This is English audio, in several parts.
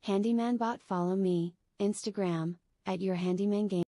Handyman bot. Follow me, Instagram, at your handyman game.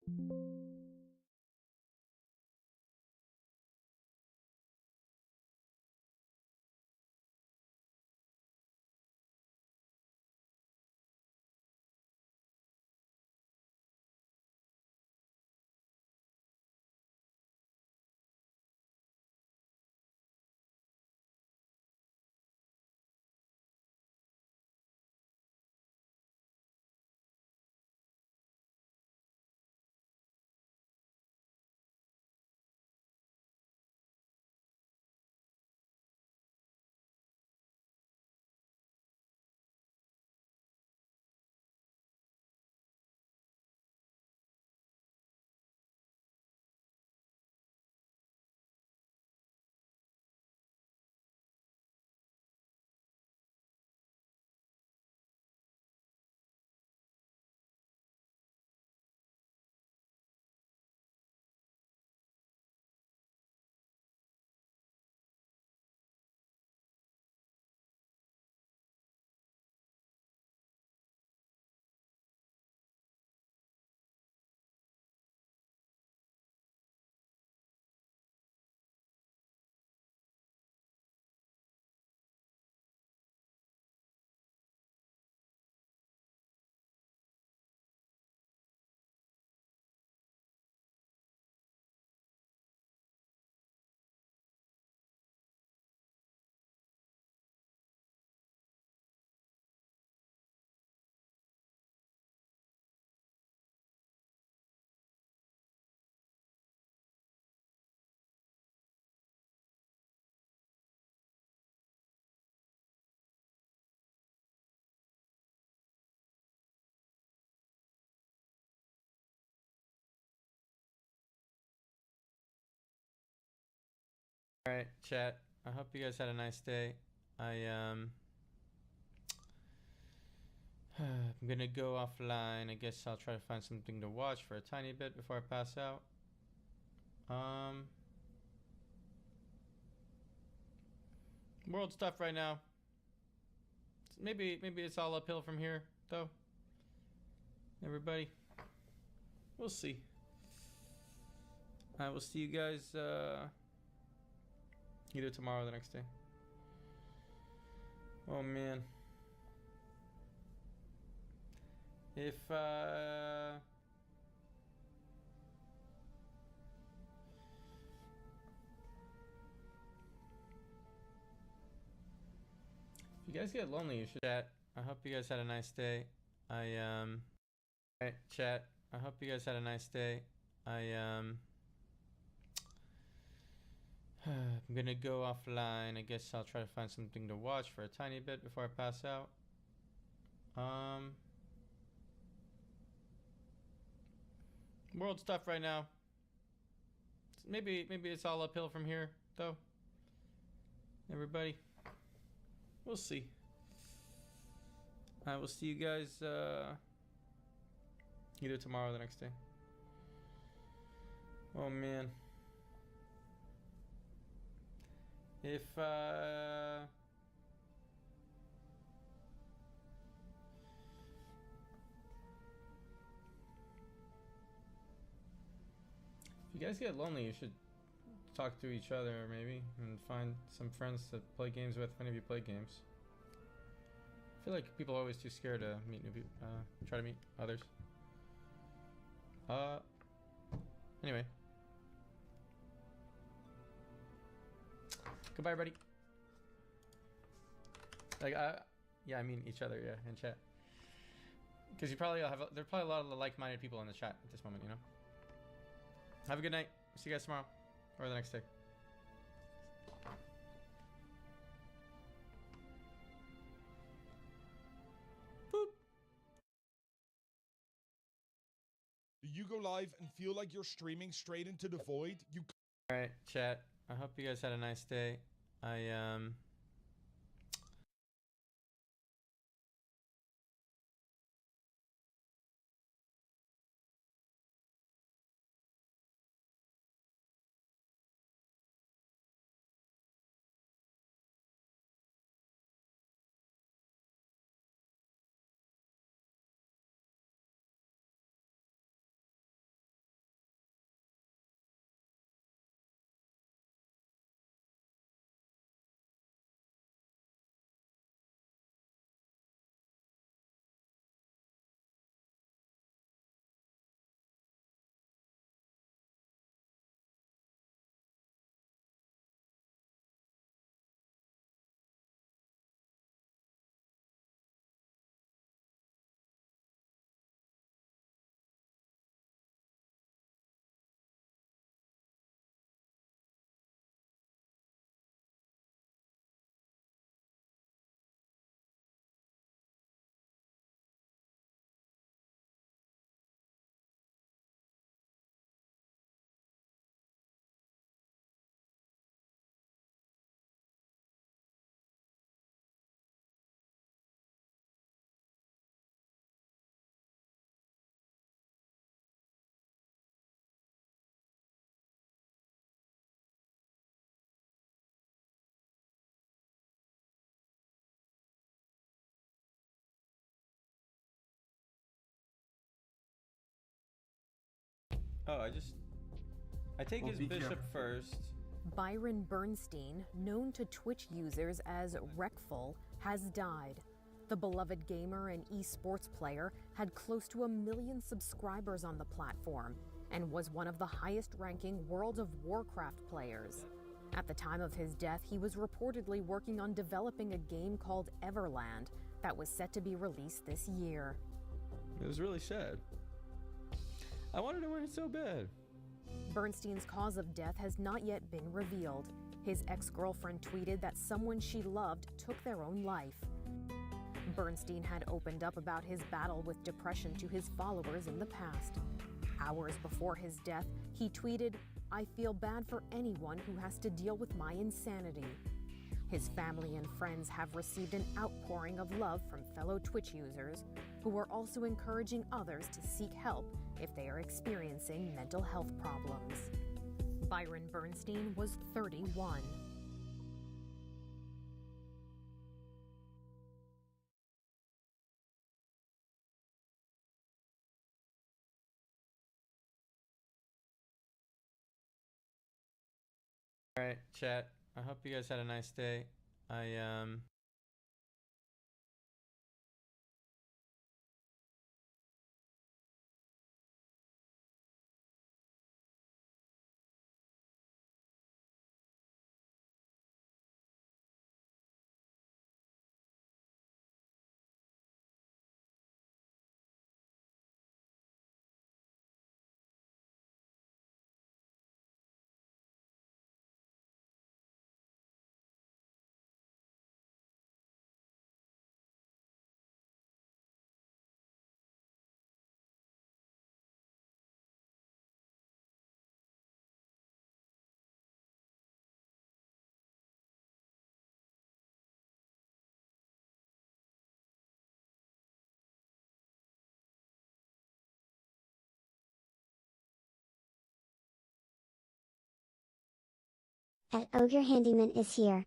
All right, chat. I hope you guys had a nice day. I'm gonna go offline. I guess I'll try to find something to watch for a tiny bit before I pass out. World stuff right now. Maybe it's all uphill from here, though. Everybody, we'll see. I will see you guys either tomorrow or the next day. Oh man. If you guys get lonely, you should chat. I hope you guys had a nice day. Alright, chat. I hope you guys had a nice day. I'm gonna go offline. I guess I'll try to find something to watch for a tiny bit before I pass out. World stuff right now. Maybe it's all uphill from here, though. Everybody, we'll see. I will see you guys either tomorrow or the next day. Oh man. If you guys get lonely, you should talk to each other maybe and find some friends to play games with if any of you play games. I feel like people are always too scared to meet new people, try to meet others. Anyway. Goodbye, everybody. Like, yeah, I mean each other, yeah, in chat. Because you probably have, there's probably a lot of like-minded people in the chat at this moment, you know? Have a good night. See you guys tomorrow or the next day. Boop. Do you go live and feel like you're streaming straight into the void? All right, chat. I hope you guys had a nice day. Oh, I take Well, his be bishop careful. first. Byron Bernstein, known to Twitch users as Wreckful, has died. The beloved gamer and esports player had close to 1 million subscribers on the platform and was one of the highest-ranking World of Warcraft players. At the time of his death, he was reportedly working on developing a game called Everland that was set to be released this year. It was really sad. I wanted to win it so bad. Bernstein's cause of death has not yet been revealed. His ex-girlfriend tweeted that someone she loved took their own life. Bernstein had opened up about his battle with depression to his followers in the past. Hours before his death, he tweeted, "I feel bad for anyone who has to deal with my insanity." His family and friends have received an outpouring of love from fellow Twitch users, who are also encouraging others to seek help if they are experiencing mental health problems. Byron Bernstein was 31. All right, chat. I hope you guys had a nice day. At Ogre Handyman is here.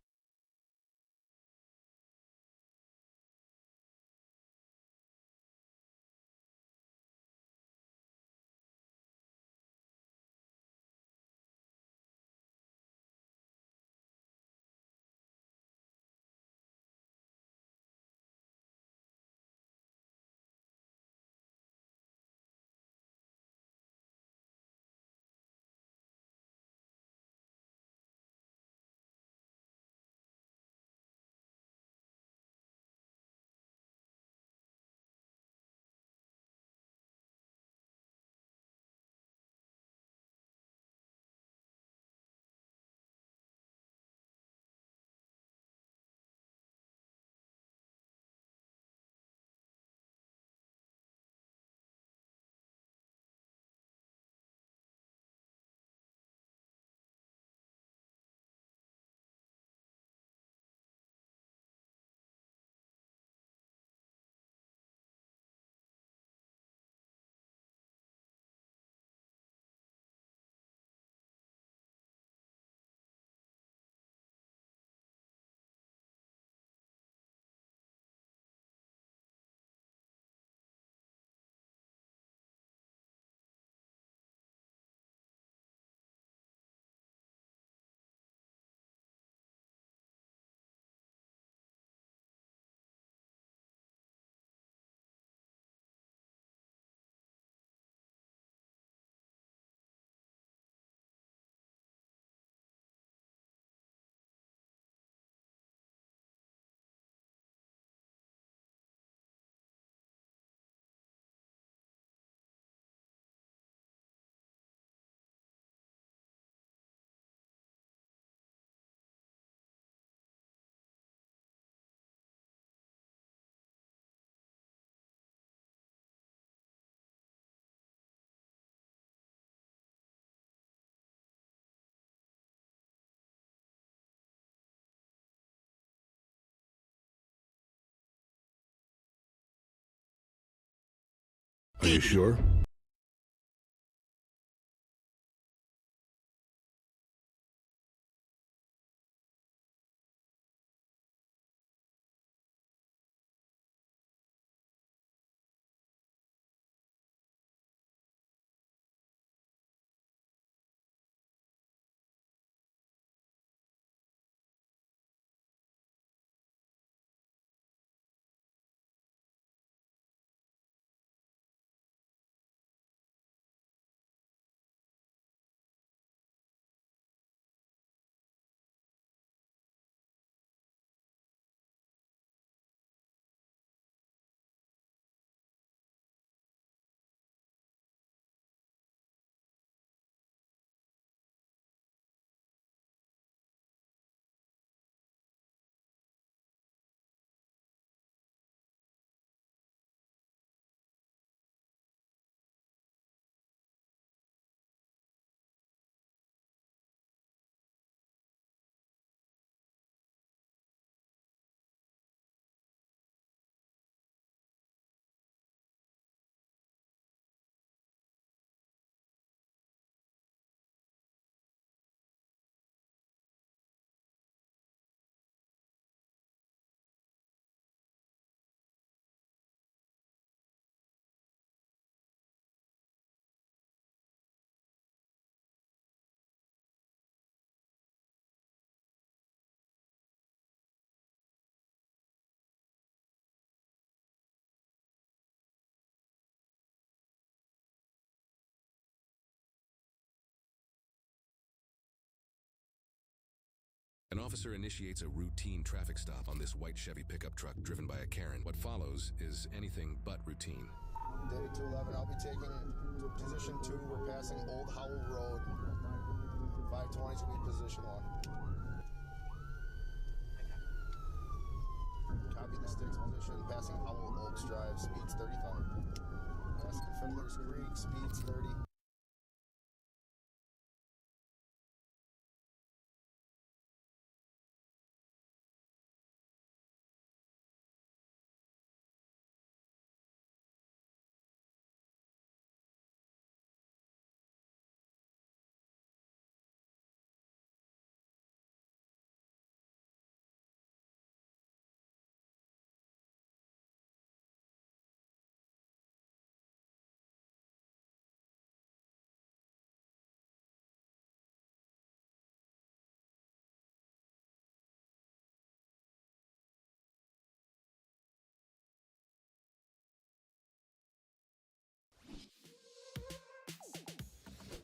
Are you sure? officer initiates a routine traffic stop on this white Chevy pickup truck driven by a Karen. What follows is anything but routine. Day 211, I'll be taking position 2. We're passing Old Howell Road. 520 is going to be position 1. Copy the sticks position, passing Howell Oaks Drive, speeds 35. Passing Fiddler's Creek, speeds 30.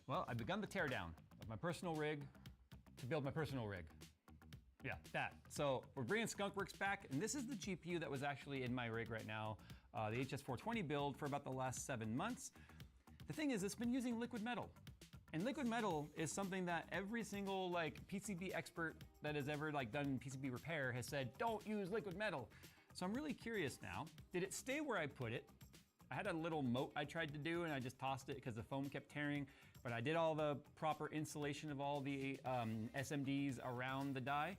Well, I've begun the teardown of my personal rig to build my personal rig. Yeah, that. So we're bringing Skunkworks back, and this is the GPU that was actually in my rig right now, the HS420 build for about the last 7 months. The thing is, it's been using liquid metal. And liquid metal is something that every single PCB expert that has ever done PCB repair has said, don't use liquid metal. So I'm really curious now, did it stay where I put it? I had a little moat I tried to do and I just tossed it because the foam kept tearing, but I did all the proper insulation of all the SMDs around the die.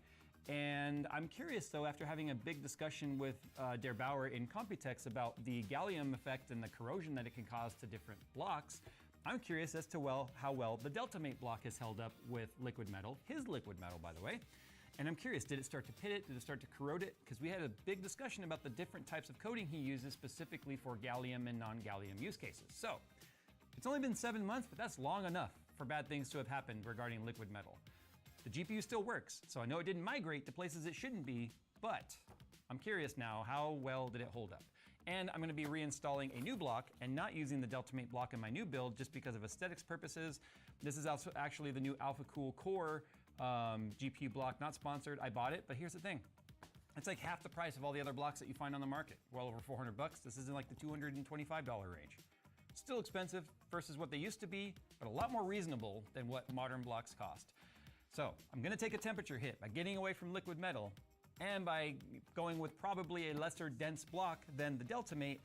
And I'm curious though, after having a big discussion with Der Bauer in Computex about the gallium effect and the corrosion that it can cause to different blocks, I'm curious as to how well the Deltamate block has held up with liquid metal, his liquid metal by the way. And I'm curious, did it start to pit it? Did it start to corrode it? Because we had a big discussion about the different types of coating he uses specifically for gallium and non-gallium use cases. So, it's only been 7 months, but that's long enough for bad things to have happened regarding liquid metal. The GPU still works, so I know it didn't migrate to places it shouldn't be, but I'm curious now, how well did it hold up? And I'm going to be reinstalling a new block and not using the Deltamate block in my new build just because of aesthetics purposes. This is also actually the new AlphaCool Core GPU block, not sponsored. I bought it, but here's the thing. It's like half the price of all the other blocks that you find on the market. Well over 400 bucks. This is in like the $225 range. Still expensive versus what they used to be, but a lot more reasonable than what modern blocks cost. So I'm gonna take a temperature hit by getting away from liquid metal and by going with probably a lesser dense block than the Deltamate,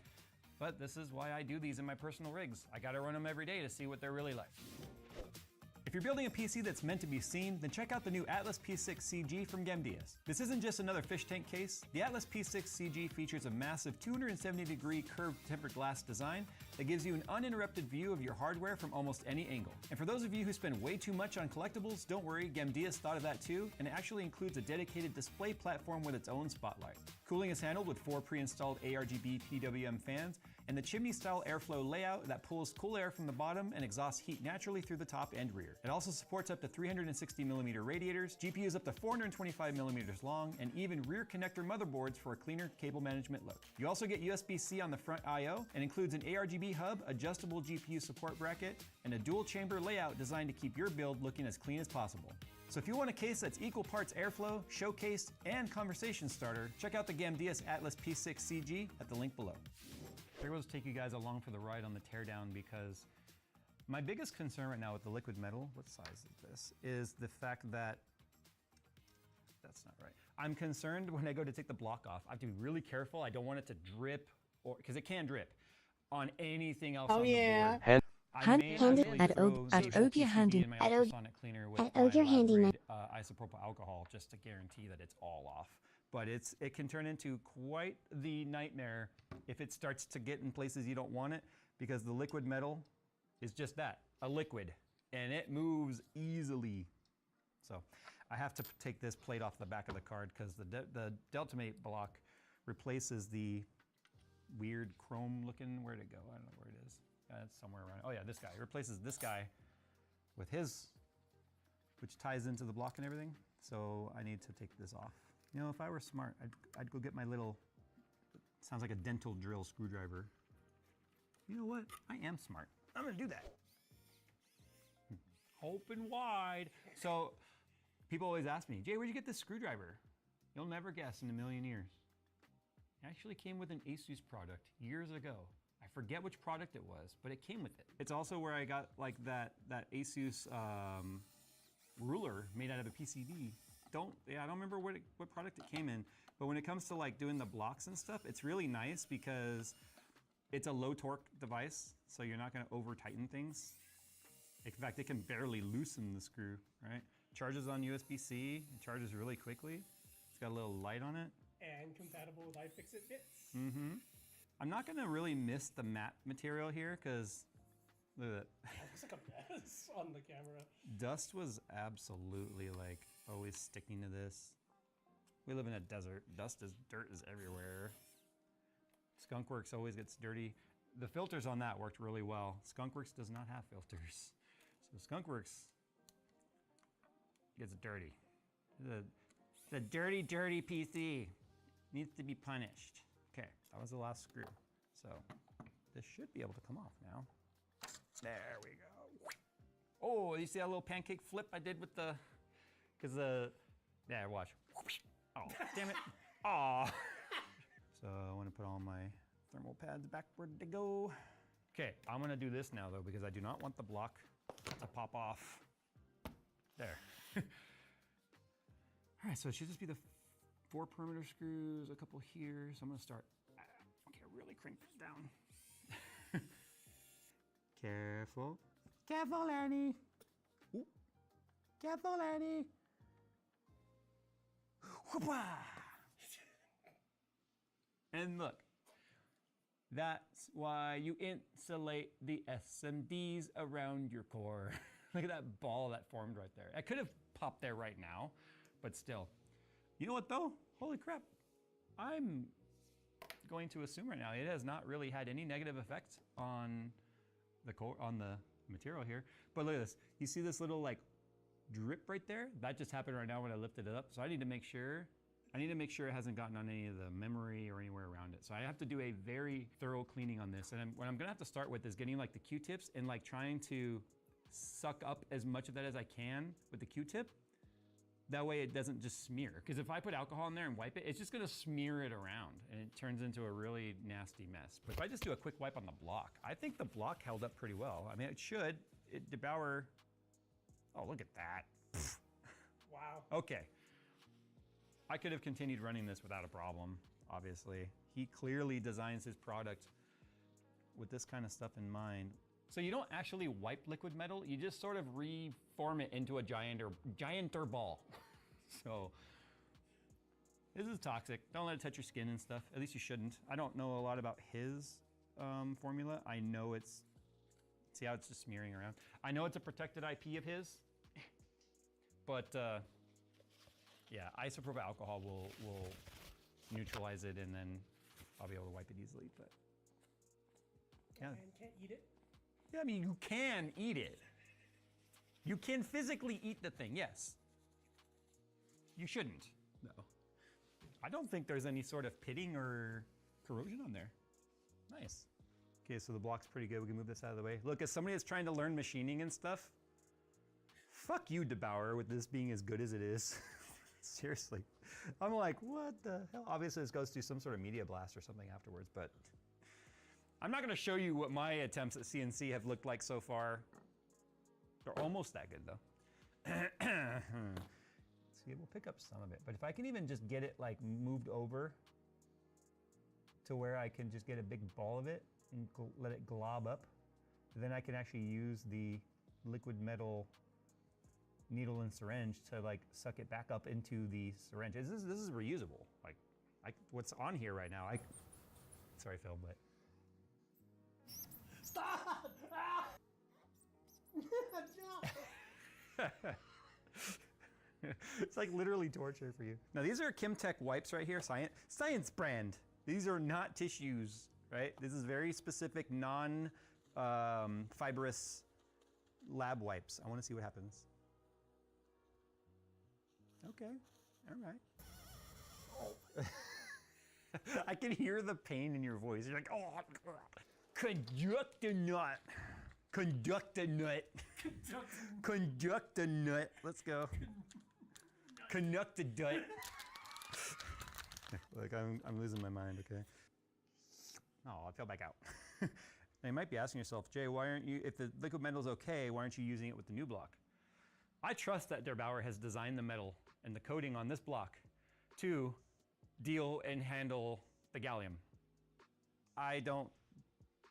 but this is why I do these in my personal rigs. I gotta run them every day to see what they're really like. If you're building a PC that's meant to be seen, then check out the new Atlas P6 CG from Gemdias. This isn't just another fish tank case. The Atlas P6 CG features a massive 270-degree curved tempered glass design that gives you an uninterrupted view of your hardware from almost any angle. And for those of you who spend way too much on collectibles, don't worry, Gemdias thought of that too, and it actually includes a dedicated display platform with its own spotlight. Cooling is handled with 4 pre-installed ARGB PWM fans, and the chimney-style airflow layout that pulls cool air from the bottom and exhausts heat naturally through the top and rear. It also supports up to 360mm radiators, GPUs up to 425mm long, and even rear connector motherboards for a cleaner cable management look. You also get USB-C on the front I/O and includes an ARGB hub, adjustable GPU support bracket, and a dual chamber layout designed to keep your build looking as clean as possible. So if you want a case that's equal parts airflow, showcase, and conversation starter, check out the Gemdias Atlas P6 CG at the link below. I was to take you guys along for the ride on the teardown because my biggest concern right now with the liquid metal, what size is this, is the fact that, that's not right. I'm concerned when I go to take the block off, I have to be really careful. I don't want it to drip, or because it can drip, on anything else on the board. Hand-handed at Og your handy at Og your handyman isopropyl alcohol just to guarantee that it's all off. But it can turn into quite the nightmare if it starts to get in places you don't want it, because the liquid metal is just that, a liquid, and it moves easily. So I have to take this plate off the back of the card because the Deltamate block replaces the weird chrome looking, where'd it go? I don't know where it is. It's somewhere around. Oh yeah, this guy. It replaces this guy with his, which ties into the block and everything. So I need to take this off. You know, if I were smart, I'd go get my little, sounds like a dental drill screwdriver. You know what? I am smart. I'm gonna do that. Open wide. So People always ask me, Jay, where'd you get this screwdriver? You'll never guess in a million years. It actually came with an Asus product years ago. I forget which product it was, but it came with it. It's also where I got like that Asus ruler made out of a PCB. I don't remember what product it came in, but when it comes to like doing the blocks and stuff, it's really nice because it's a low torque device, so you're not gonna over tighten things. In fact, it can barely loosen the screw, right? Charges on USB-C, it charges really quickly. It's got a little light on it. And compatible with iFixit bits. Mm-hmm. I'm not gonna really miss the matte material here, because look at that. It looks like a mess on the camera. Dust was absolutely like always sticking to this. We live in a desert. Dirt is everywhere. Skunkworks always gets dirty. The filters on that worked really well. Skunkworks does not have filters. So Skunkworks gets dirty. The dirty PC needs to be punished. Okay, that was the last screw. So this should be able to come off now. There we go. Oh, you see that little pancake flip I did with the, yeah, watch. Oh, damn it. Aw. So I want to put all my thermal pads back where they go. Okay, I'm gonna do this now though, because I do not want the block to pop off. There. All right, so it should just be the 4 perimeter screws, a couple here. So I'm gonna start, okay, really crank this down. Careful. Careful, Annie. Ooh. Careful, Annie. Whoop-ah. And look, that's why you insulate the SMDs around your core. Look at that ball that formed right there. I could have popped there right now, but still. You know what though? Holy crap. I'm going to assume right now it has not really had any negative effect on the core, on the material here. But look at this. You see this little like drip right there? That just happened right now when I lifted it up. So I need to make sure it hasn't gotten on any of the memory or anywhere around it. So I have to do a very thorough cleaning on this. And what I'm gonna have to start with is getting like the Q-tips and like trying to suck up as much of that as I can with the Q-tip. That way it doesn't just smear. Because if I put alcohol in there and wipe it, it's just gonna smear it around and it turns into a really nasty mess. But if I just do a quick wipe on the block, I think the block held up pretty well. I mean, it should. DeBauer, oh, look at that. Wow. Okay. I could have continued running this without a problem, obviously. He clearly designs his product with this kind of stuff in mind. So you don't actually wipe liquid metal, you just sort of reform it into a gianter ball. So this is toxic. Don't let it touch your skin and stuff. At least you shouldn't. I don't know a lot about his formula. I know it's, see how it's just smearing around? I know it's a protected IP of his, but yeah, isopropyl alcohol will neutralize it and then I'll be able to wipe it easily, but yeah. And can't eat it? Yeah, I mean, you can eat it. You can physically eat the thing, yes. You shouldn't, no. I don't think there's any sort of pitting or corrosion on there. Nice. Okay, so the block's pretty good. We can move this out of the way. Look, as somebody that's trying to learn machining and stuff, fuck you, DeBauer, with this being as good as it is. Seriously. I'm like, what the hell? Obviously, this goes through some sort of media blast or something afterwards, but I'm not gonna show you what my attempts at CNC have looked like so far. They're almost that good, though. See, we'll pick up some of it, but if I can even just get it like moved over to where I can just get a big ball of it and let it glob up, then I can actually use the liquid metal needle and syringe to like suck it back up into the syringe. This is reusable. Like, what's on here right now? Sorry, Phil, but. Stop! Ah! It's like literally torture for you. Now these are Kimtech wipes right here, science brand. These are not tissues, right? This is very specific non-fibrous lab wipes. I want to see what happens. Okay, all right. Oh. I can hear the pain in your voice. You're like, oh, conduct a nut. Conduct a nut. Conduct a nut. Let's go. Connected dut. Like I'm losing my mind, okay? Oh, I fell back out. Now you might be asking yourself, Jay, why aren't you, if the liquid metal's okay, why aren't you using it with the new block? I trust that Der Bauer has designed the metal and the coating on this block to deal and handle the gallium. I don't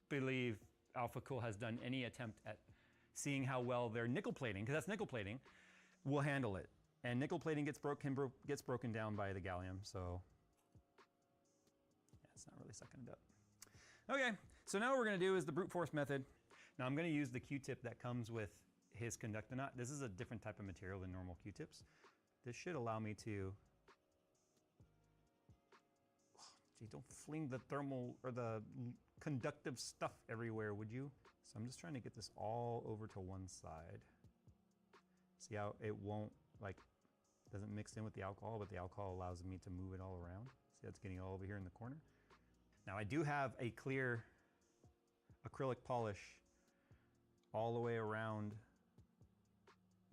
believe Alpha Cool has done any attempt at seeing how well their nickel plating, because that's nickel plating, will handle it. And nickel plating gets broken down by the gallium, so yeah, it's not really sucking it up. Okay, so now what we're gonna do is the brute force method. Now I'm gonna use the Q-tip that comes with his conductonaut. This is a different type of material than normal Q-tips. This should allow me to, gee, don't fling the thermal or the conductive stuff everywhere, would you? So I'm just trying to get this all over to one side. See how it won't, like, doesn't mix in with the alcohol, but the alcohol allows me to move it all around. See, that's getting all over here in the corner. Now I do have a clear acrylic polish all the way around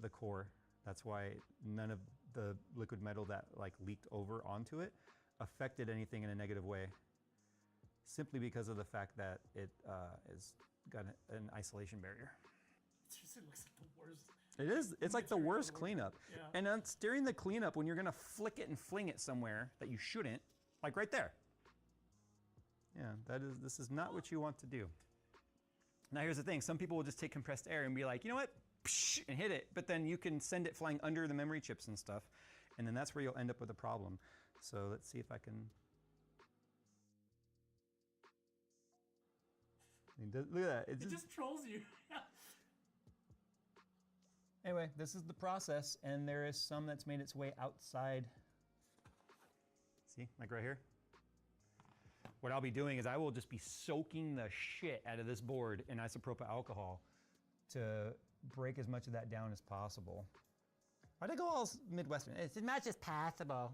the core. That's why none of the liquid metal that like leaked over onto it affected anything in a negative way, simply because of the fact that it is got an isolation barrier. It seriously looks like the worst. It is. It's like the worst cleanup. Yeah. And it's during the cleanup when you're gonna flick it and fling it somewhere that you shouldn't, like right there. Yeah, this is not what you want to do. Now here's the thing, some people will just take compressed air and be like, you know what, psh, and hit it, but then you can send it flying under the memory chips and stuff, and then that's where you'll end up with a problem. So let's see if I can. Look at that. It just trolls you. Anyway, this is the process, and there is some that's made its way outside. See, like right here? What I'll be doing is I will just be soaking the shit out of this board in isopropyl alcohol to break as much of that down as possible. Why'd I go all Midwestern? It's as much as possible.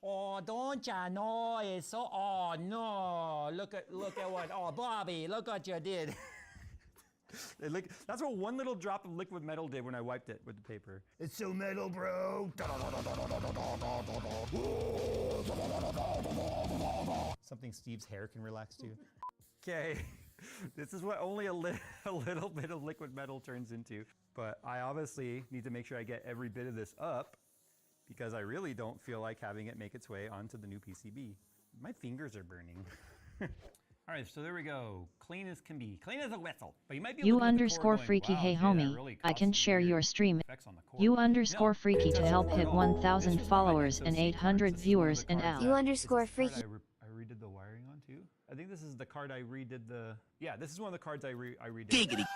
Oh, don't ya know? It's so, oh no, look at what, oh Bobby, look what you did. That's what one little drop of liquid metal did when I wiped it with the paper. It's so metal, bro. Something Steve's hair can relax to. Okay, this is what only a little bit of liquid metal turns into. But I obviously need to make sure I get every bit of this up because I really don't feel like having it make its way onto the new PCB. My fingers are burning. All right, so there we go. Clean as can be. Clean as a whistle. But you might be You_freaky, hey homie, I can share your stream. You_freaky to help hit 1,000 followers and 800 viewers and out. You_freaky. I redid the wiring on too. I think this is the card I redid the. Yeah, this is one of the cards I redid.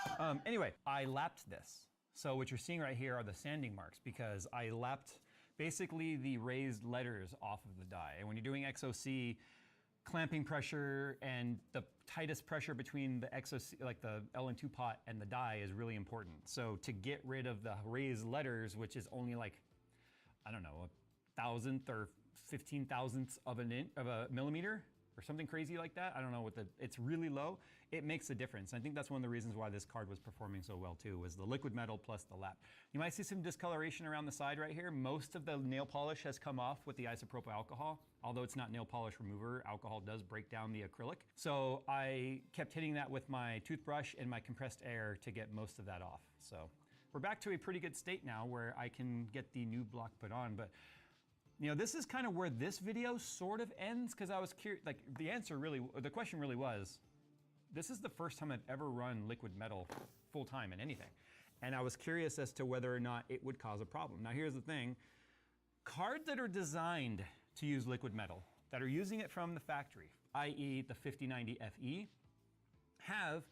Anyway, I lapped this. So what you're seeing right here are the sanding marks because I lapped basically the raised letters off of the die. And when you're doing XOC, clamping pressure and the tightest pressure between the XOC, like the LN2 pot and the die is really important. So to get rid of the raised letters, which is only like, I don't know, 1,000th or 15,000ths of a millimeter or something crazy like that. I don't know it's really low. It makes a difference. I think that's one of the reasons why this card was performing so well too, was the liquid metal plus the lap. You might see some discoloration around the side right here. Most of the nail polish has come off with the isopropyl alcohol. Although it's not nail polish remover, alcohol does break down the acrylic. So I kept hitting that with my toothbrush and my compressed air to get most of that off. So we're back to a pretty good state now where I can get the new block put on. But you know, this is kind of where this video sort of ends because I was curious, like the question really was, this is the first time I've ever run liquid metal full time in anything. And I was curious as to whether or not it would cause a problem. Now here's the thing, cards that are designed to use liquid metal, that are using it from the factory, i.e. the 5090 FE, have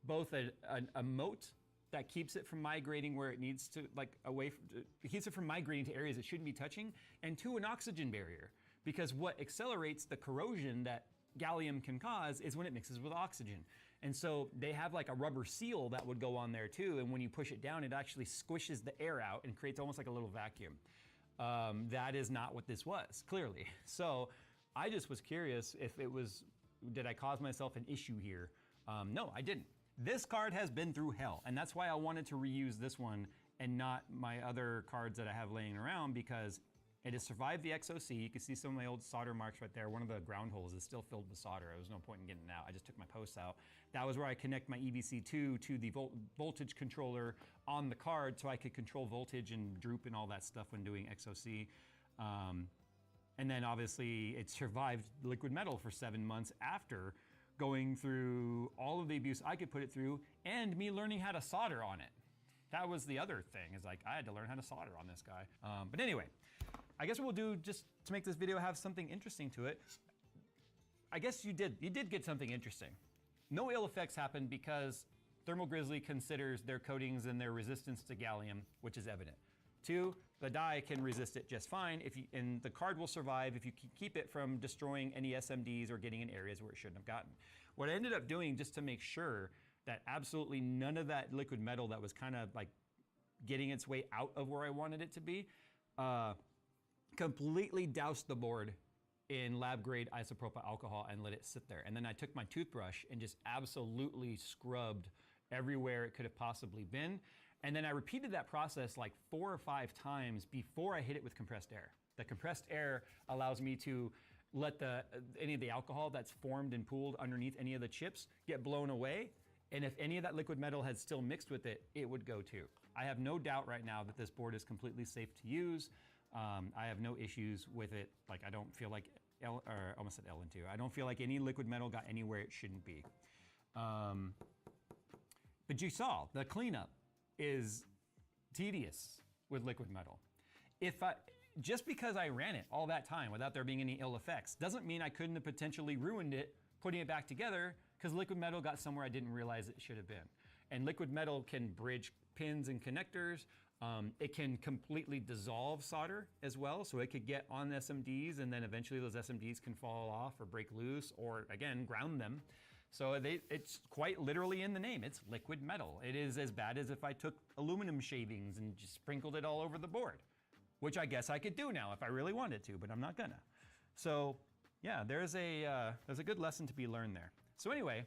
both a moat that keeps it from migrating where it needs to, like it keeps it from migrating to areas it shouldn't be touching, and two, an oxygen barrier. Because what accelerates the corrosion that gallium can cause is when it mixes with oxygen. And so they have like a rubber seal that would go on there too, and when you push it down, it actually squishes the air out and creates almost like a little vacuum. That is not what this was, clearly. So I just was curious if it was, did I cause myself an issue here? No, I didn't. This card has been through hell, and that's why I wanted to reuse this one and not my other cards that I have laying around, because It has survived the XOC. You can see some of my old solder marks right there. One of the ground holes is still filled with solder. There was no point in getting it out. I just took my posts out. That was where I connect my EBC2 to the voltage controller on the card so I could control voltage and droop and all that stuff when doing XOC. And then obviously it survived liquid metal for 7 months after going through all of the abuse I could put it through and me learning how to solder on it. That was the other thing, is like I had to learn how to solder on this guy. But anyway, I guess what we'll do, just to make this video have something interesting to it, I guess you did get something interesting. No ill effects happened because Thermal Grizzly considers their coatings and their resistance to gallium, which is evident. 2, the die can resist it just fine, and the card will survive if you keep it from destroying any SMDs or getting in areas where it shouldn't have gotten. What I ended up doing, just to make sure that absolutely none of that liquid metal that was kind of like getting its way out of where I wanted it to be, completely doused the board in lab grade isopropyl alcohol and let it sit there. And then I took my toothbrush and just absolutely scrubbed everywhere it could have possibly been. And then I repeated that process like 4 or 5 times before I hit it with compressed air. The compressed air allows me to let any of the alcohol that's formed and pooled underneath any of the chips get blown away. And if any of that liquid metal had still mixed with it, it would go too. I have no doubt right now that this board is completely safe to use. I have no issues with it. Like, I don't feel like, almost said LN2. I don't feel like any liquid metal got anywhere it shouldn't be. But you saw, the cleanup is tedious with liquid metal. Just because I ran it all that time without there being any ill effects, doesn't mean I couldn't have potentially ruined it putting it back together, because liquid metal got somewhere I didn't realize it should have been. And liquid metal can bridge pins and connectors. It can completely dissolve solder as well, so it could get on SMDs and then eventually those SMDs can fall off or break loose or, again, ground them. So it's quite literally in the name. It's liquid metal. It is as bad as if I took aluminum shavings and just sprinkled it all over the board, which I guess I could do now if I really wanted to, but I'm not gonna. So yeah, there's a good lesson to be learned there. So anyway,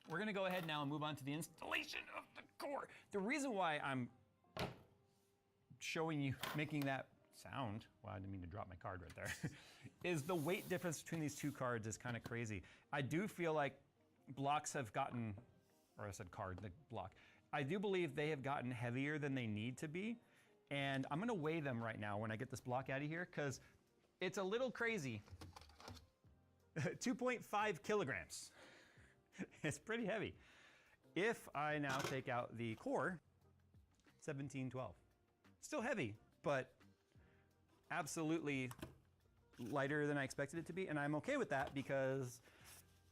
we're gonna go ahead now and move on to the installation of the core. The reason why I'm showing you, making that sound, well, I didn't mean to drop my card right there, is the weight difference between these two cards is kind of crazy. I do feel like blocks have gotten, or I said card, the block. I do believe they have gotten heavier than they need to be. And I'm gonna weigh them right now when I get this block out of here, because it's a little crazy. 2.5 kilograms. It's pretty heavy. If I now take out the core, 1712. Still heavy, but absolutely lighter than I expected it to be. And I'm okay with that because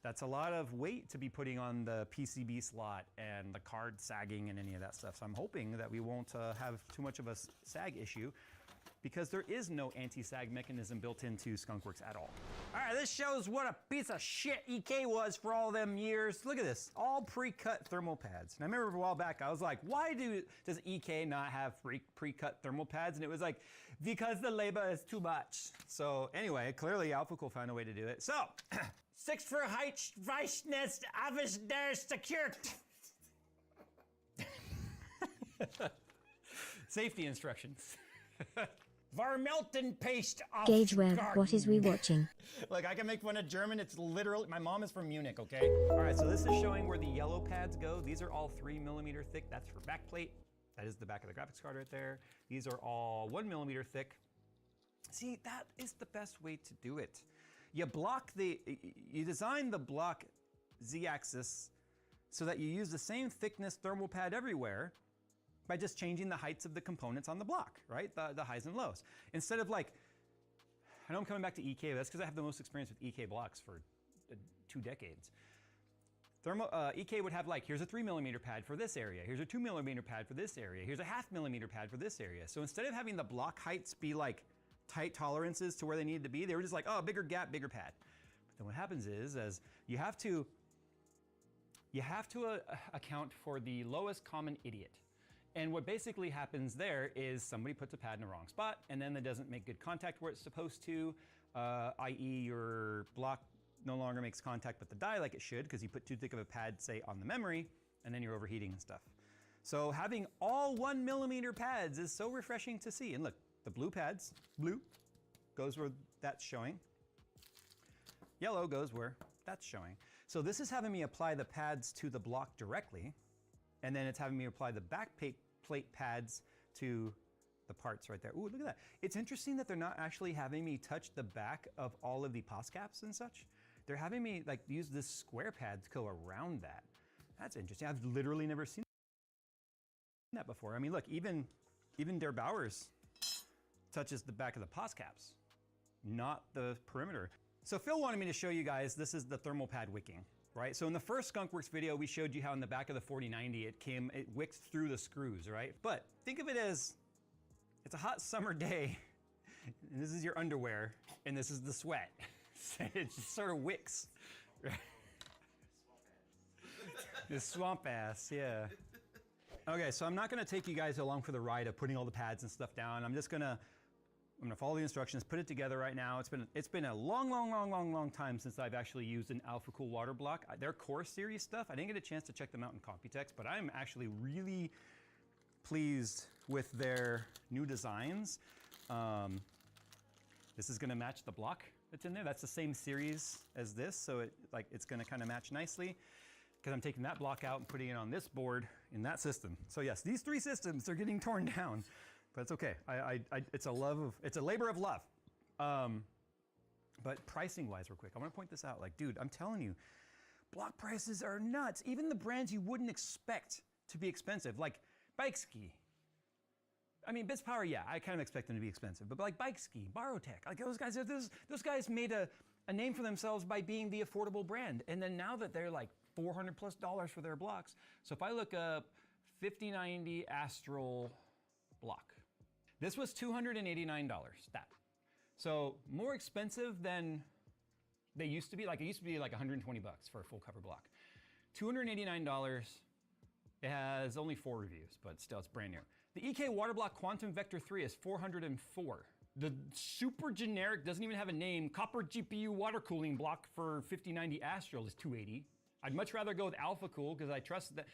that's a lot of weight to be putting on the PCB slot and the card sagging and any of that stuff. So I'm hoping that we won't have too much of a sag issue, because there is no anti-sag mechanism built into Skunkworks at all. All right, this shows what a piece of shit EK was for all them years. Look at this, all pre-cut thermal pads. And I remember a while back, I was like, why does EK not have pre-cut thermal pads? And it was like, because the labor is too much. So anyway, clearly AlphaCool found a way to do it. So, 6 for Weichnest Avisder secured. Safety instructions. Varmelton paste off Gauge Web, what is we watching? Like, I can make fun of German, it's literally, my mom is from Munich, okay? All right, so this is showing where the yellow pads go. These are all 3 millimeter thick, that's for backplate. That is the back of the graphics card right there. These are all 1 millimeter thick. See, that is the best way to do it. You design the block Z-axis so that you use the same thickness thermal pad everywhere by just changing the heights of the components on the block, right? The highs and lows. Instead of like, I know I'm coming back to EK, but that's because I have the most experience with EK blocks for 2 decades. EK would have like, here's a 3 millimeter pad for this area, here's a 2 millimeter pad for this area, here's a 0.5 millimeter pad for this area. So instead of having the block heights be like tight tolerances to where they needed to be, they were just like, oh, bigger gap, bigger pad. But then what happens is, you have to account for the lowest common idiot. And what basically happens there is somebody puts a pad in the wrong spot, and then it doesn't make good contact where it's supposed to, i.e. your block no longer makes contact with the die like it should, because you put too thick of a pad, say, on the memory, and then you're overheating and stuff. So having all 1 millimeter pads is so refreshing to see. And look, The blue pads, blue, goes where that's showing. Yellow goes where that's showing. So this is having me apply the pads to the block directly, and then it's having me apply the back plate pads to the parts right there. Ooh, look at that. It's interesting that they're not actually having me touch the back of all of the POS caps and such. They're having me like use this square pad to go around that. That's interesting. I've literally never seen that before. I mean, look, even Der Bauer's touches the back of the POS caps, not the perimeter. So Phil wanted me to show you guys, this is the thermal pad wicking, right? So in the first Skunkworks video, we showed you how in the back of the 4090, it wicked through the screws, right? But think of it as, it's a hot summer day, and this is your underwear, and this is the sweat. It just sort of wicks. This swamp ass, yeah. Okay, so I'm not gonna take you guys along for the ride of putting all the pads and stuff down. I'm gonna follow the instructions, put it together right now. It's been a long time since I've actually used an AlphaCool water block. Their Core series stuff, I didn't get a chance to check them out in Computex, but I'm actually really pleased with their new designs. This is gonna match the block that's in there. That's the same series as this, so it's gonna kind of match nicely, because I'm taking that block out and putting it on this board in that system. So yes, these three systems are getting torn down. But it's okay. It's a labor of love. But pricing wise, real quick, I want to point this out. Like, dude, I'm telling you, block prices are nuts. Even the brands you wouldn't expect to be expensive, like Bike Ski. I mean, Bits Power, yeah, I kind of expect them to be expensive, but like Bike Ski, Barotech, like those guys made a name for themselves by being the affordable brand. And then now that they're like $400+ for their blocks. So if I look up 5090 Astral block, this was $289, that. So more expensive than they used to be. Like it used to be like 120 bucks for a full cover block. $289. It has only 4 reviews, but still it's brand new. The EK Water Block Quantum Vector 3 is $404. The super generic, doesn't even have a name, copper GPU water cooling block for 5090 Astral is $280. I'd much rather go with AlphaCool because I trust that.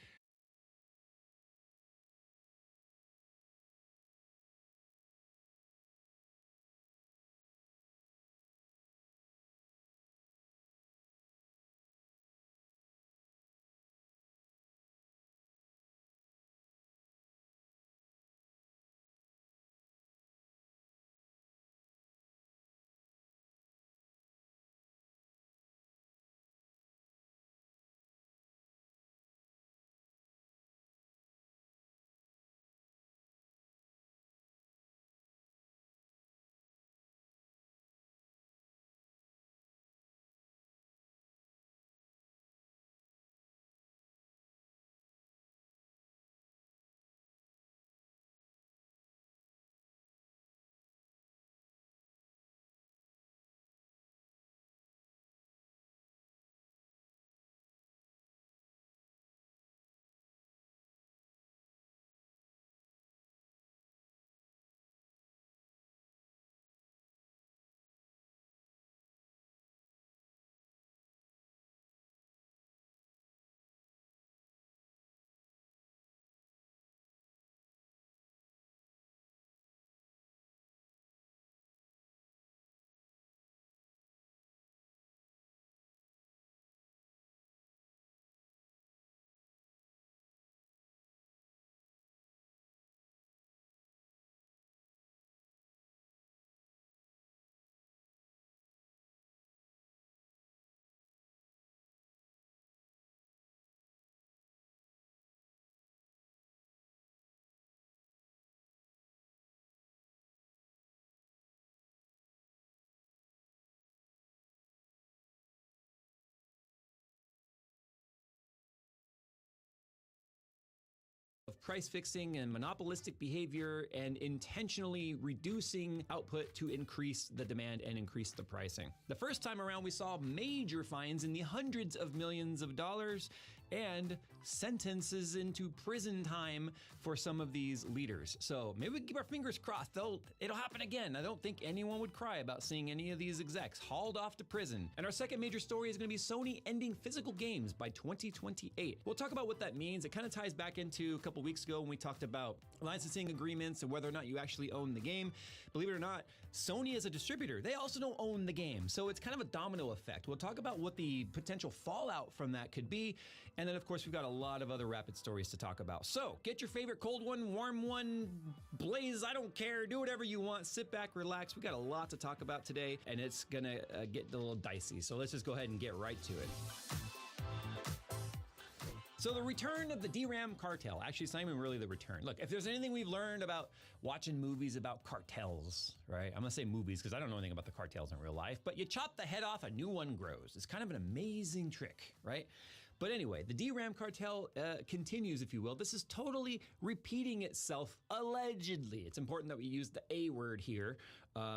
Of price fixing and monopolistic behavior and intentionally reducing output to increase the demand and increase the pricing. The first time around, we saw major fines in the hundreds of millions of dollars, and sentences into prison time for some of these leaders. So maybe we can keep our fingers crossed. It'll happen again. I don't think anyone would cry about seeing any of these execs hauled off to prison. And our second major story is going to be Sony ending physical games by 2028. We'll talk about what that means. It kind of ties back into a couple weeks ago when we talked about licensing agreements and whether or not you actually own the game. Believe it or not, Sony is a distributor. They also don't own the game. So it's kind of a domino effect. We'll talk about what the potential fallout from that could be. And then, of course, we've got a lot of other rapid stories to talk about. So get your favorite cold one, warm one, blaze, I don't care. Do whatever you want. Sit back, relax. We got a lot to talk about today, and it's going to get a little dicey. So let's just go ahead and get right to it. So the return of the DRAM cartel. Actually, it's not even really the return. Look, if there's anything we've learned about watching movies about cartels, right? I'm gonna say movies because I don't know anything about the cartels in real life, but you chop the head off, a new one grows. It's kind of an amazing trick, right? But anyway, the DRAM cartel continues, if you will. This is totally repeating itself, allegedly. It's important that we use the A word here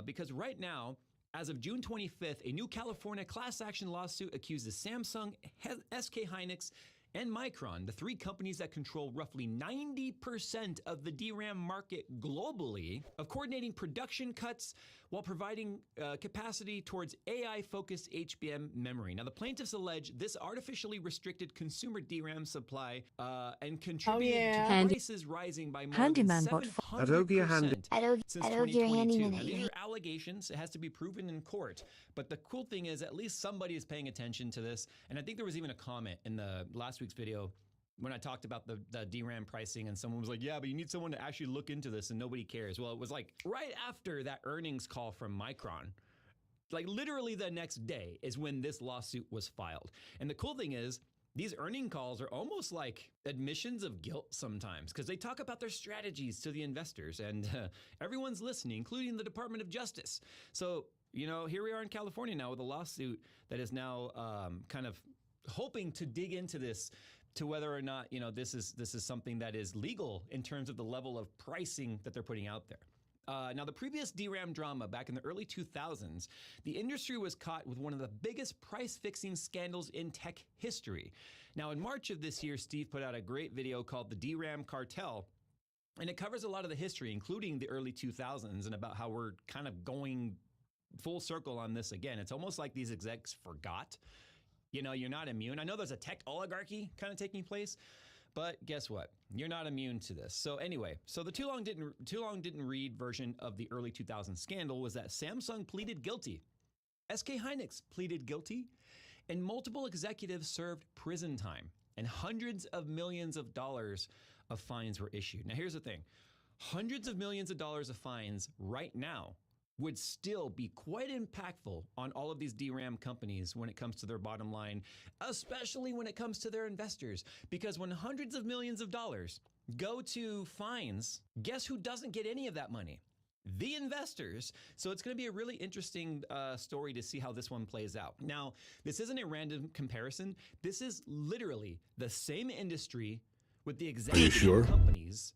because right now, as of June 25th, a new California class action lawsuit accuses Samsung, SK Hynix, and Micron, the three companies that control roughly 90% of the DRAM market globally, of coordinating production cuts while providing capacity towards AI-focused HBM memory. Now, the plaintiffs allege this artificially restricted consumer DRAM supply and contributed to prices rising by more than 700% since 2022. Now, these are allegations. It has to be proven in court. But the cool thing is at least somebody is paying attention to this. And I think there was even a comment in the last week's video when I talked about the DRAM pricing, and someone was like, yeah, but you need someone to actually look into this and nobody cares. Well, it was like right after that earnings call from Micron, like literally the next day is when this lawsuit was filed. And the cool thing is these earning calls are almost like admissions of guilt sometimes because they talk about their strategies to the investors, and everyone's listening, including the Department of Justice. So, you know, here we are in California now with a lawsuit that is now kind of hoping to dig into this to whether or not, you know, this is something that is legal in terms of the level of pricing that they're putting out there. Now, the previous DRAM drama back in the early 2000s, the industry was caught with one of the biggest price-fixing scandals in tech history. Now, in March of this year, Steve put out a great video called The DRAM Cartel, and it covers a lot of the history, including the early 2000s, and about how we're kind of going full circle on this again. It's almost like these execs forgot. You know, you're not immune. I know there's a tech oligarchy kind of taking place, but guess what? You're not immune to this. So anyway, so the too long didn't read version of the early 2000s scandal was that Samsung pleaded guilty, SK Hynix pleaded guilty, and multiple executives served prison time, and hundreds of millions of dollars of fines were issued. Now here's the thing. Hundreds of millions of dollars of fines right now would still be quite impactful on all of these DRAM companies when it comes to their bottom line, especially when it comes to their investors. Because when hundreds of millions of dollars go to fines, guess who doesn't get any of that money? The investors. So it's going to be a really interesting story to see how this one plays out. Now, this isn't a random comparison. This is literally the same industry with the exact same companies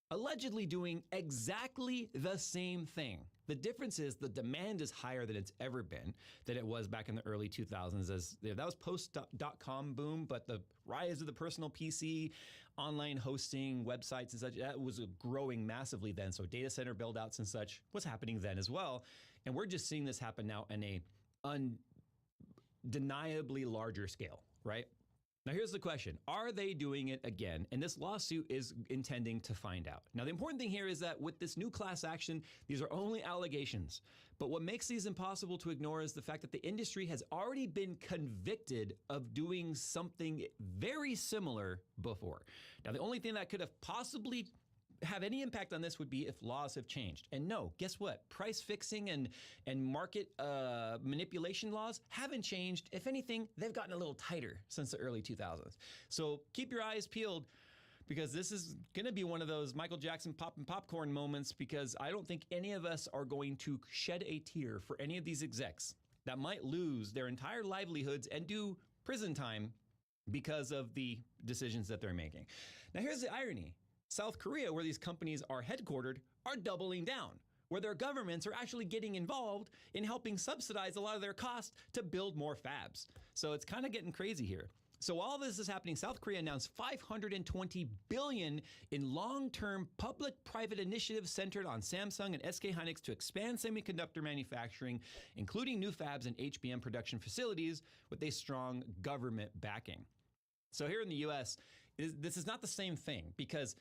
allegedly doing exactly the same thing. The difference is the demand is higher than it's ever been, than it was back in the early 2000s. That was post-dot-com boom, but the rise of the personal PC, online hosting, websites and such, that was growing massively then. So data center build-outs and such was happening then as well. And we're just seeing this happen now in a undeniably larger scale, right? Now, here's the question. Are they doing it again? And this lawsuit is intending to find out. Now, the important thing here is that with this new class action, these are only allegations. But what makes these impossible to ignore is the fact that the industry has already been convicted of doing something very similar before. Now, the only thing that could have possibly have any impact on this would be if laws have changed. And no, guess what? Price fixing and market manipulation laws haven't changed. If anything, they've gotten a little tighter since the early 2000s. So keep your eyes peeled because this is going to be one of those Michael Jackson popping popcorn moments because I don't think any of us are going to shed a tear for any of these execs that might lose their entire livelihoods and do prison time because of the decisions that they're making. Now, here's the irony. South Korea, where these companies are headquartered, are doubling down, where their governments are actually getting involved in helping subsidize a lot of their costs to build more fabs. So it's kind of getting crazy here. So all this is happening. South Korea announced $520 billion in long-term public-private initiatives centered on Samsung and SK Hynix to expand semiconductor manufacturing, including new fabs and HBM production facilities with a strong government backing. So here in the U.S., this is not the same thing because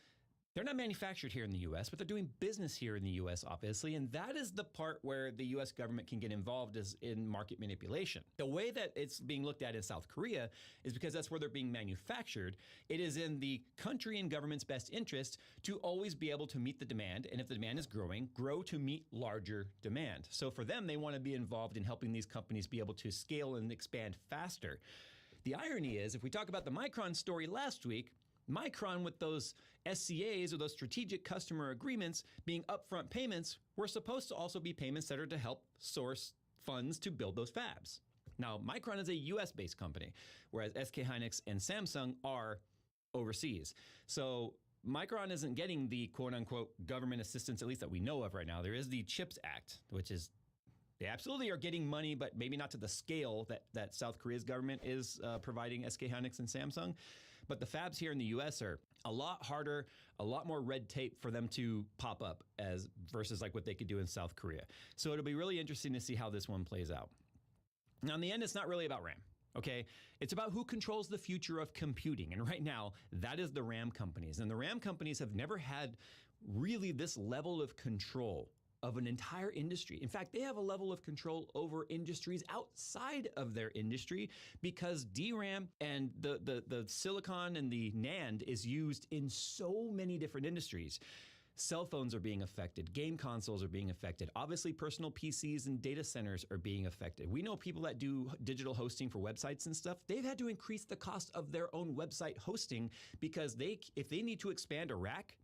they're not manufactured here in the U.S., but they're doing business here in the U.S., obviously, and that is the part where the U.S. government can get involved is in market manipulation. The way that it's being looked at in South Korea is because that's where they're being manufactured. It is in the country and government's best interest to always be able to meet the demand, and if the demand is growing, grow to meet larger demand. So for them, they want to be involved in helping these companies be able to scale and expand faster. The irony is, if we talk about the Micron story last week, Micron with those SCAs or those strategic customer agreements being upfront payments were supposed to also be payments that are to help source funds to build those fabs. Now, Micron is a US-based company, whereas SK Hynix and Samsung are overseas. So Micron isn't getting the quote-unquote government assistance, at least that we know of right now. There is the CHIPS Act, which is they absolutely are getting money, but maybe not to the scale that South Korea's government is providing SK Hynix and Samsung. But the fabs here in the U.S. are a lot harder, a lot more red tape for them to pop up as versus like what they could do in South Korea. So it'll be really interesting to see how this one plays out. Now, in the end, it's not really about RAM. Okay, it's about who controls the future of computing. And right now, that is the RAM companies. And the RAM companies have never had really this level of control of an entire industry. In fact, they have a level of control over industries outside of their industry because DRAM and the silicon and the NAND is used in so many different industries. Cell phones are being affected. Game consoles are being affected. Obviously, personal PCs and data centers are being affected. We know people that do digital hosting for websites and stuff. They've had to increase the cost of their own website hosting because if they need to expand a rack,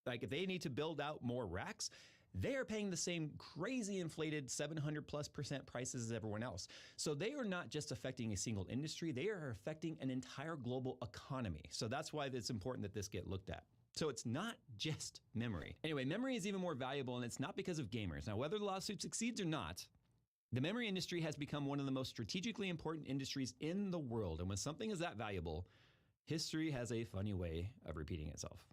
like if they need to build out more racks, they are paying the same crazy inflated 700+% prices as everyone else. So they are not just affecting a single industry, they are affecting an entire global economy. So that's why it's important that this get looked at. So it's not just memory. Anyway, memory is even more valuable, and it's not because of gamers. Now, whether the lawsuit succeeds or not, the memory industry has become one of the most strategically important industries in the world. And when something is that valuable, history has a funny way of repeating itself.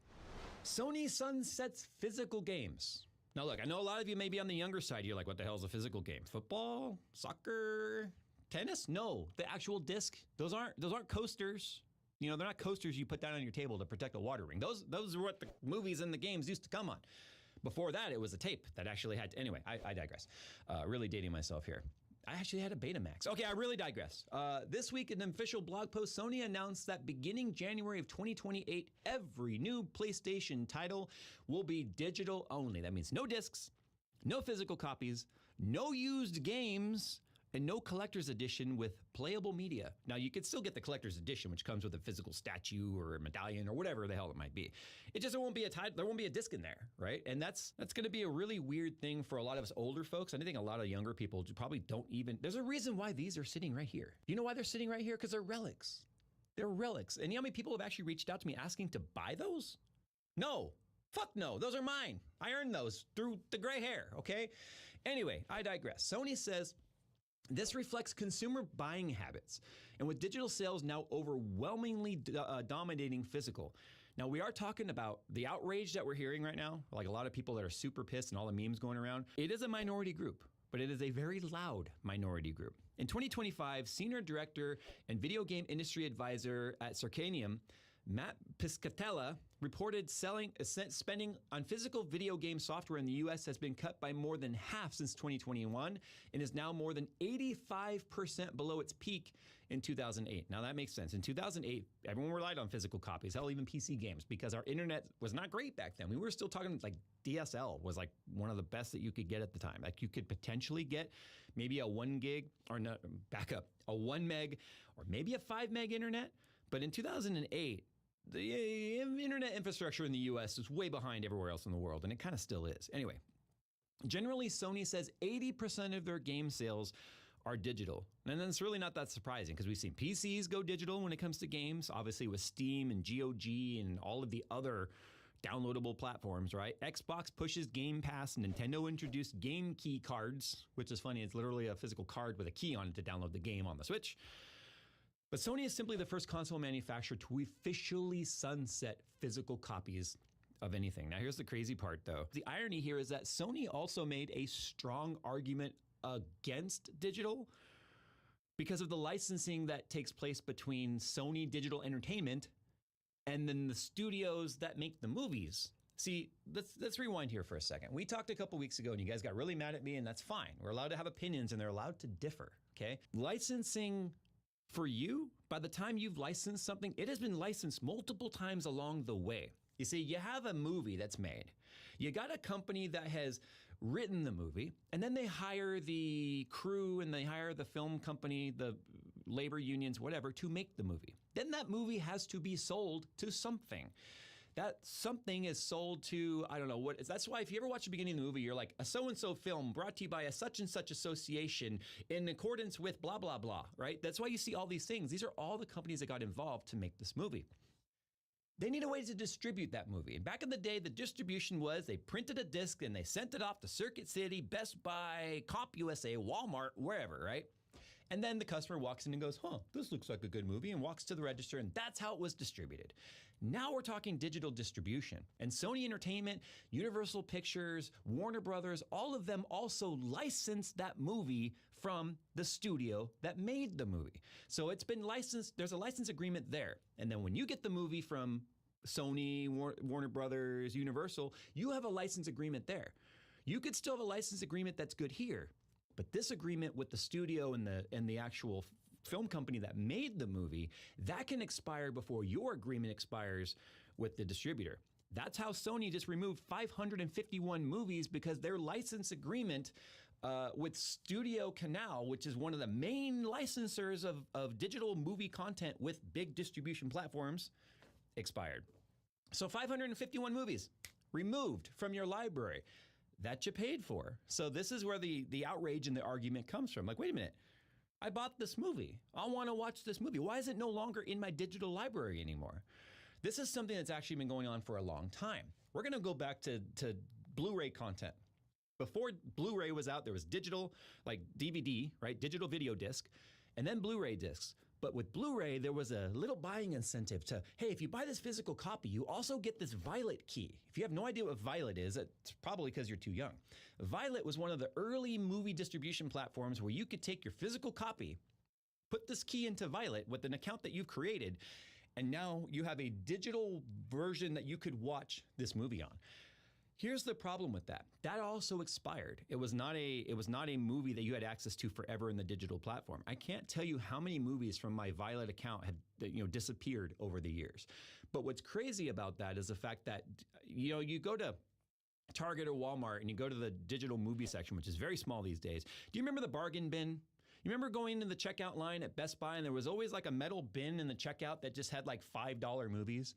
Sony sunsets physical games. Now, look, I know a lot of you may be on the younger side. You're like, what the hell is a physical game? Football? Soccer? Tennis? No, the actual disc. Those aren't coasters. You know, they're not coasters you put down on your table to protect a water ring. Those are what the movies and the games used to come on. Before that, it was a tape that actually had to, anyway, I digress. Really dating myself here. I actually had a Betamax. Okay, I really digress. This week in an official blog post, Sony announced that beginning January of 2028, every new PlayStation title will be digital only. That means no discs, no physical copies, no used games, and no collector's edition with playable media. Now, you could still get the collector's edition, which comes with a physical statue or a medallion or whatever the hell it might be. It just won't be there won't be a disc in there, right? And that's going to be a really weird thing for a lot of us older folks. And I think a lot of younger people probably don't even. There's a reason why these are sitting right here. You know why they're sitting right here? Because they're relics. They're relics. And you know how many people have actually reached out to me asking to buy those? No. Fuck no. Those are mine. I earned those through the gray hair, okay? Anyway, I digress. Sony says this reflects consumer buying habits, and with digital sales now overwhelmingly dominating physical. Now, we are talking about the outrage that we're hearing right now, like a lot of people that are super pissed and all the memes going around. It is a minority group, but it is a very loud minority group. In 2025, Senior Director and Video Game Industry Advisor at Circanium, Matt Piscatella, reported spending on physical video game software in the U.S. has been cut by more than half since 2021 and is now more than 85% below its peak in 2008. Now, that makes sense. In 2008, everyone relied on physical copies, hell, even PC games, because our internet was not great back then. We were still talking like DSL was like one of the best that you could get at the time. Like you could potentially get maybe a 1 gig or not, back up, a 1 meg or maybe a 5 meg internet. But in 2008, the internet infrastructure in the U.S. is way behind everywhere else in the world, and it kind of still is. Anyway, generally, Sony says 80% of their game sales are digital. And then it's really not that surprising because we've seen PCs go digital when it comes to games, obviously with Steam and GOG and all of the other downloadable platforms, right? Xbox pushes Game Pass. Nintendo introduced game key cards, which is funny. It's literally a physical card with a key on it to download the game on the Switch. But Sony is simply the first console manufacturer to officially sunset physical copies of anything. Now, here's the crazy part, though. The irony here is that Sony also made a strong argument against digital because of the licensing that takes place between Sony Digital Entertainment and then the studios that make the movies. See, let's rewind here for a second. We talked a couple weeks ago and you guys got really mad at me, and that's fine. We're allowed to have opinions and they're allowed to differ, okay? Licensing for you, by the time you've licensed something, it has been licensed multiple times along the way. You see, you have a movie that's made. You got a company that has written the movie, and then they hire the crew and they hire the film company, the labor unions, whatever, to make the movie. Then that movie has to be sold to something. That something is sold to, I don't know what. That's why if you ever watch the beginning of the movie, you're like, a so-and-so film brought to you by a such and such association in accordance with blah, blah, blah, right? That's why you see all these things. These are all the companies that got involved to make this movie. They need a way to distribute that movie. And back in the day, the distribution was they printed a disc and they sent it off to Circuit City, Best Buy, Comp USA, Walmart, wherever, right? And then the customer walks in and goes, huh, this looks like a good movie, and walks to the register, and that's how it was distributed. Now we're talking digital distribution. And Sony Entertainment, Universal Pictures, Warner Brothers, all of them also licensed that movie from the studio that made the movie. So it's been licensed, there's a license agreement there. And then when you get the movie from Sony, Warner Brothers, Universal, you have a license agreement there. You could still have a license agreement that's good here. But this agreement with the studio and the actual film company that made the movie, that can expire before your agreement expires with the distributor. That's how Sony just removed 551 movies because their license agreement with Studio Canal, which is one of the main licensors of digital movie content with big distribution platforms, expired. So 551 movies removed from your library that you paid for. So this is where the outrage and the argument comes from. Like, wait a minute, I bought this movie. I want to watch this movie. Why is it no longer in my digital library anymore? This is something that's actually been going on for a long time. We're going to go back to Blu-ray content. Before Blu-ray was out, there was digital, like DVD, right? Digital video disc, and then Blu-ray discs. But with Blu-ray, there was a little buying incentive to, hey, if you buy this physical copy, you also get this Violet key. If you have no idea what Violet is, it's probably because you're too young. Violet was one of the early movie distribution platforms where you could take your physical copy, put this key into Violet with an account that you've created, and now you have a digital version that you could watch this movie on. Here's the problem with that. That also expired. It was not a movie that you had access to forever in the digital platform. I can't tell you how many movies from my Violet account have disappeared over the years. But what's crazy about that is the fact that you go to Target or Walmart and you go to the digital movie section, which is very small these days. Do you remember the bargain bin? You remember going into the checkout line at Best Buy and there was always like a metal bin in the checkout that just had like $5 movies?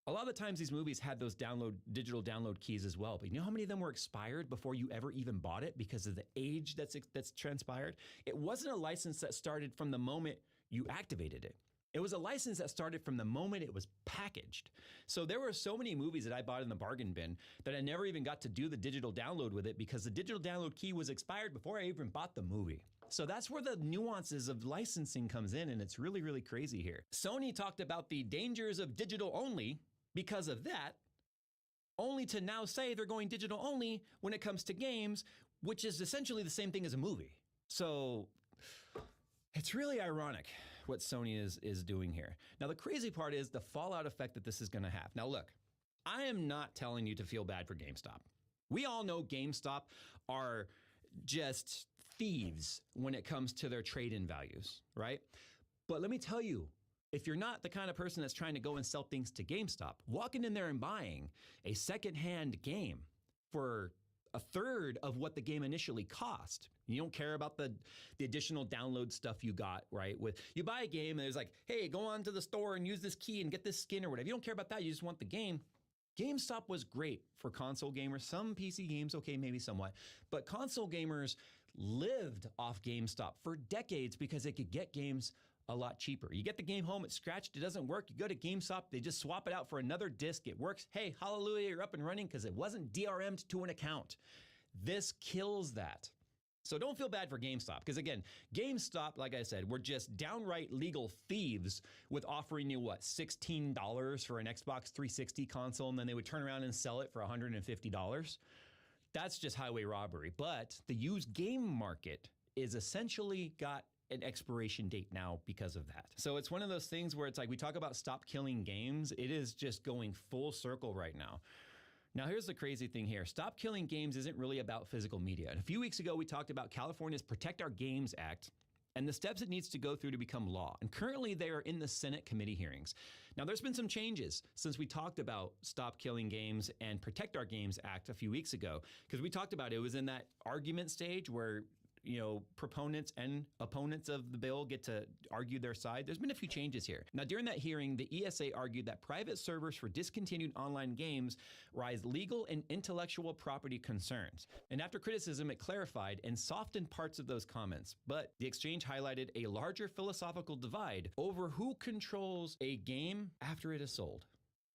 A lot of the times these movies had those digital download keys as well, but you know how many of them were expired before you ever even bought it because of the age that's transpired? It wasn't a license that started from the moment you activated it. It was a license that started from the moment it was packaged. So there were so many movies that I bought in the bargain bin that I never even got to do the digital download with it because the digital download key was expired before I even bought the movie. So that's where the nuances of licensing comes in, and it's really, really crazy here. Sony talked about the dangers of digital only because of that, only to now say they're going digital only when it comes to games, which is essentially the same thing as a movie. So it's really ironic what Sony is doing here. Now, the crazy part is the fallout effect that this is going to have. Now, look, I am not telling you to feel bad for GameStop. We all know GameStop are just thieves when it comes to their trade-in values, right? But let me tell you, if you're not the kind of person that's trying to go and sell things to GameStop, walking in there and buying a secondhand game for a third of what the game initially cost, you don't care about the additional download stuff you got, right? You buy a game and there's like, hey, go on to the store and use this key and get this skin or whatever. You don't care about that. You just want the game. GameStop was great for console gamers. Some PC games, okay, maybe somewhat. But console gamers lived off GameStop for decades because they could get games a lot cheaper. You get the game home, it's scratched, it doesn't work. You go to GameStop, they just swap it out for another disc. It works. Hey, hallelujah, you're up and running because it wasn't DRM'd to an account. This kills that. So don't feel bad for GameStop, because again, GameStop, like I said, were just downright legal thieves with offering you what, $16 for an Xbox 360 console, and then they would turn around and sell it for $150. That's just highway robbery. But the used game market is essentially got an expiration date now because of that. So it's one of those things where it's like we talk about stop killing games. It is just going full circle right now. Now, here's the crazy thing here. Stop Killing Games isn't really about physical media. And a few weeks ago, we talked about California's Protect Our Games Act and the steps it needs to go through to become law. And currently, they are in the Senate committee hearings. Now, there's been some changes since we talked about Stop Killing Games and Protect Our Games Act a few weeks ago, because we talked about it was in that argument stage where proponents and opponents of the bill get to argue their side. There's been a few changes here. Now, during that hearing, the ESA argued that private servers for discontinued online games raise legal and intellectual property concerns. And after criticism, it clarified and softened parts of those comments. But the exchange highlighted a larger philosophical divide over who controls a game after it is sold.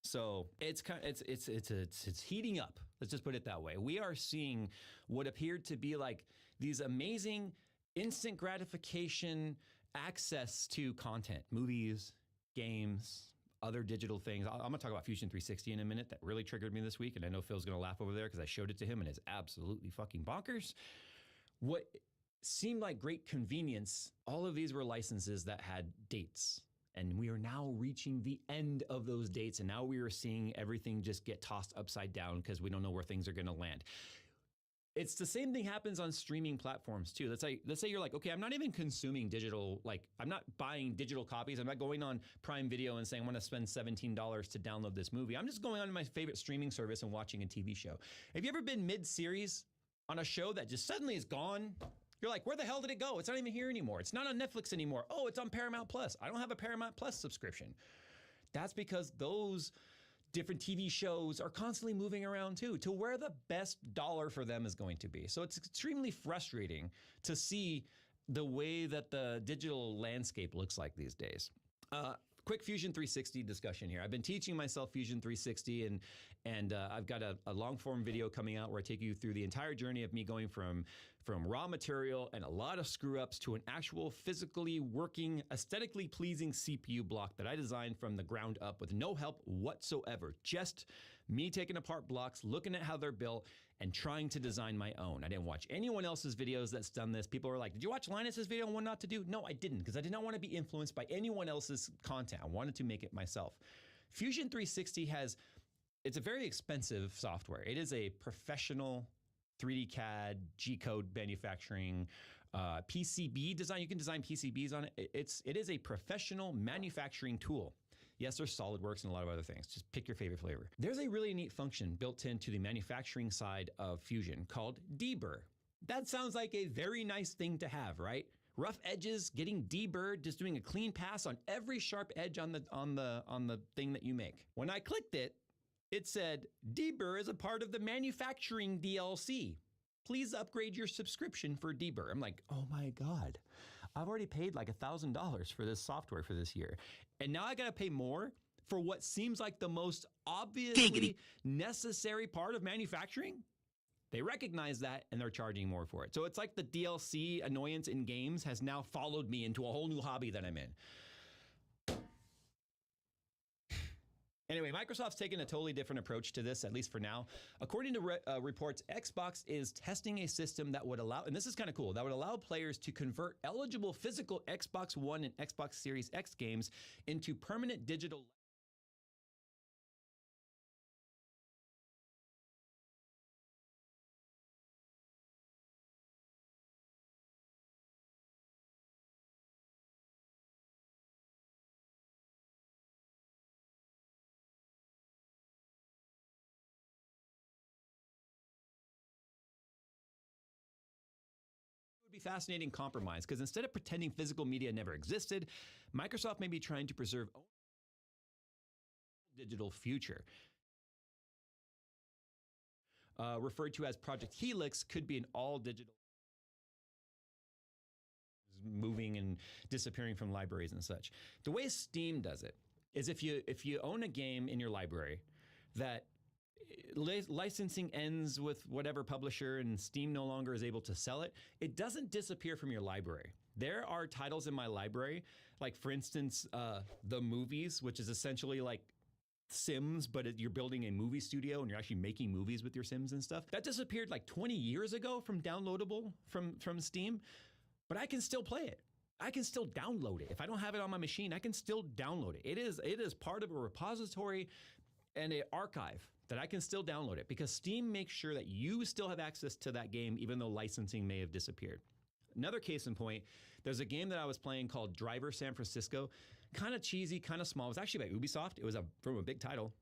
So it's heating up. Let's just put it that way. We are seeing what appeared to be like these amazing instant gratification access to content, movies, games, other digital things. I'm going to talk about Fusion 360 in a minute. That really triggered me this week. And I know Phil's going to laugh over there because I showed it to him and it's absolutely fucking bonkers. What seemed like great convenience, all of these were licenses that had dates. And we are now reaching the end of those dates. And now we are seeing everything just get tossed upside down because we don't know where things are going to land. It's the same thing happens on streaming platforms too. Let's say you're like, okay, I'm not even consuming digital, like I'm not buying digital copies. I'm not going on Prime Video and saying I want to spend $17 to download this movie. I'm just going on to my favorite streaming service and watching a TV show. Have you ever been mid-series on a show that just suddenly is gone? You're like, where the hell did it go? It's not even here anymore. It's not on Netflix anymore. Oh, it's on Paramount Plus. I don't have a Paramount Plus subscription. That's because those different TV shows are constantly moving around too, to where the best dollar for them is going to be. So it's extremely frustrating to see the way that the digital landscape looks like these days. Quick Fusion 360 discussion here. I've been teaching myself Fusion 360 and I've got a long form video coming out where I take you through the entire journey of me going from raw material and a lot of screw ups to an actual physically working, aesthetically pleasing CPU block that I designed from the ground up with no help whatsoever. Just me taking apart blocks, looking at how they're built, and trying to design my own. I didn't watch anyone else's videos that's done this. People are like, did you watch Linus's video on what not to do? No, I didn't, because I did not want to be influenced by anyone else's content. I wanted to make it myself. Fusion 360 it's a very expensive software. It is a professional 3D CAD, G-code manufacturing, PCB design. You can design PCBs on it. It is a professional manufacturing tool. Yes, there's SolidWorks and a lot of other things. Just pick your favorite flavor. There's a really neat function built into the manufacturing side of Fusion called deburr. That sounds like a very nice thing to have, right? Rough edges, getting deburred, just doing a clean pass on every sharp edge on the thing that you make. When I clicked it, it said, deburr is a part of the manufacturing DLC. Please upgrade your subscription for deburr. I'm like, oh my God. I've already paid like $1,000 for this software for this year. And now I got to pay more for what seems like the most obviously necessary part of manufacturing? They recognize that and they're charging more for it. So it's like the DLC annoyance in games has now followed me into a whole new hobby that I'm in. Anyway, Microsoft's taken a totally different approach to this, at least for now. According to reports, Xbox is testing a system that would allow, and this is kind of cool, that would allow players to convert eligible physical Xbox One and Xbox Series X games into permanent digital. Be fascinating compromise, because instead of pretending physical media never existed, Microsoft may be trying to preserve a digital future. Referred to as Project Helix, could be an all digital, moving and disappearing from libraries and such. The way Steam does it is if you own a game in your library that licensing ends with whatever publisher and Steam no longer is able to sell it, it doesn't disappear from your library. There are titles in my library, like for instance, The Movies, which is essentially like Sims, but you're building a movie studio and you're actually making movies with your Sims and stuff. That disappeared like 20 years ago from downloadable from Steam, but I can still play it. I can still download it. If I don't have it on my machine, I can still download it. It is part of a repository and an archive that I can still download it because Steam makes sure that you still have access to that game even though licensing may have disappeared. Another case in point, there's a game that I was playing called Driver San Francisco. Kind of cheesy, kind of small. It was actually by Ubisoft. It was from a big title.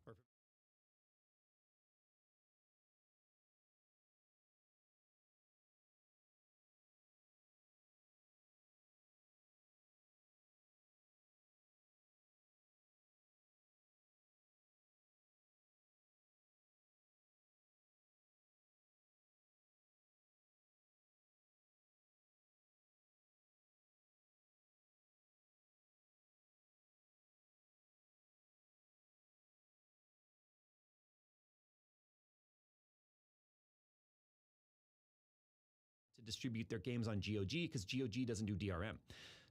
To distribute their games on GOG because GOG doesn't do DRM.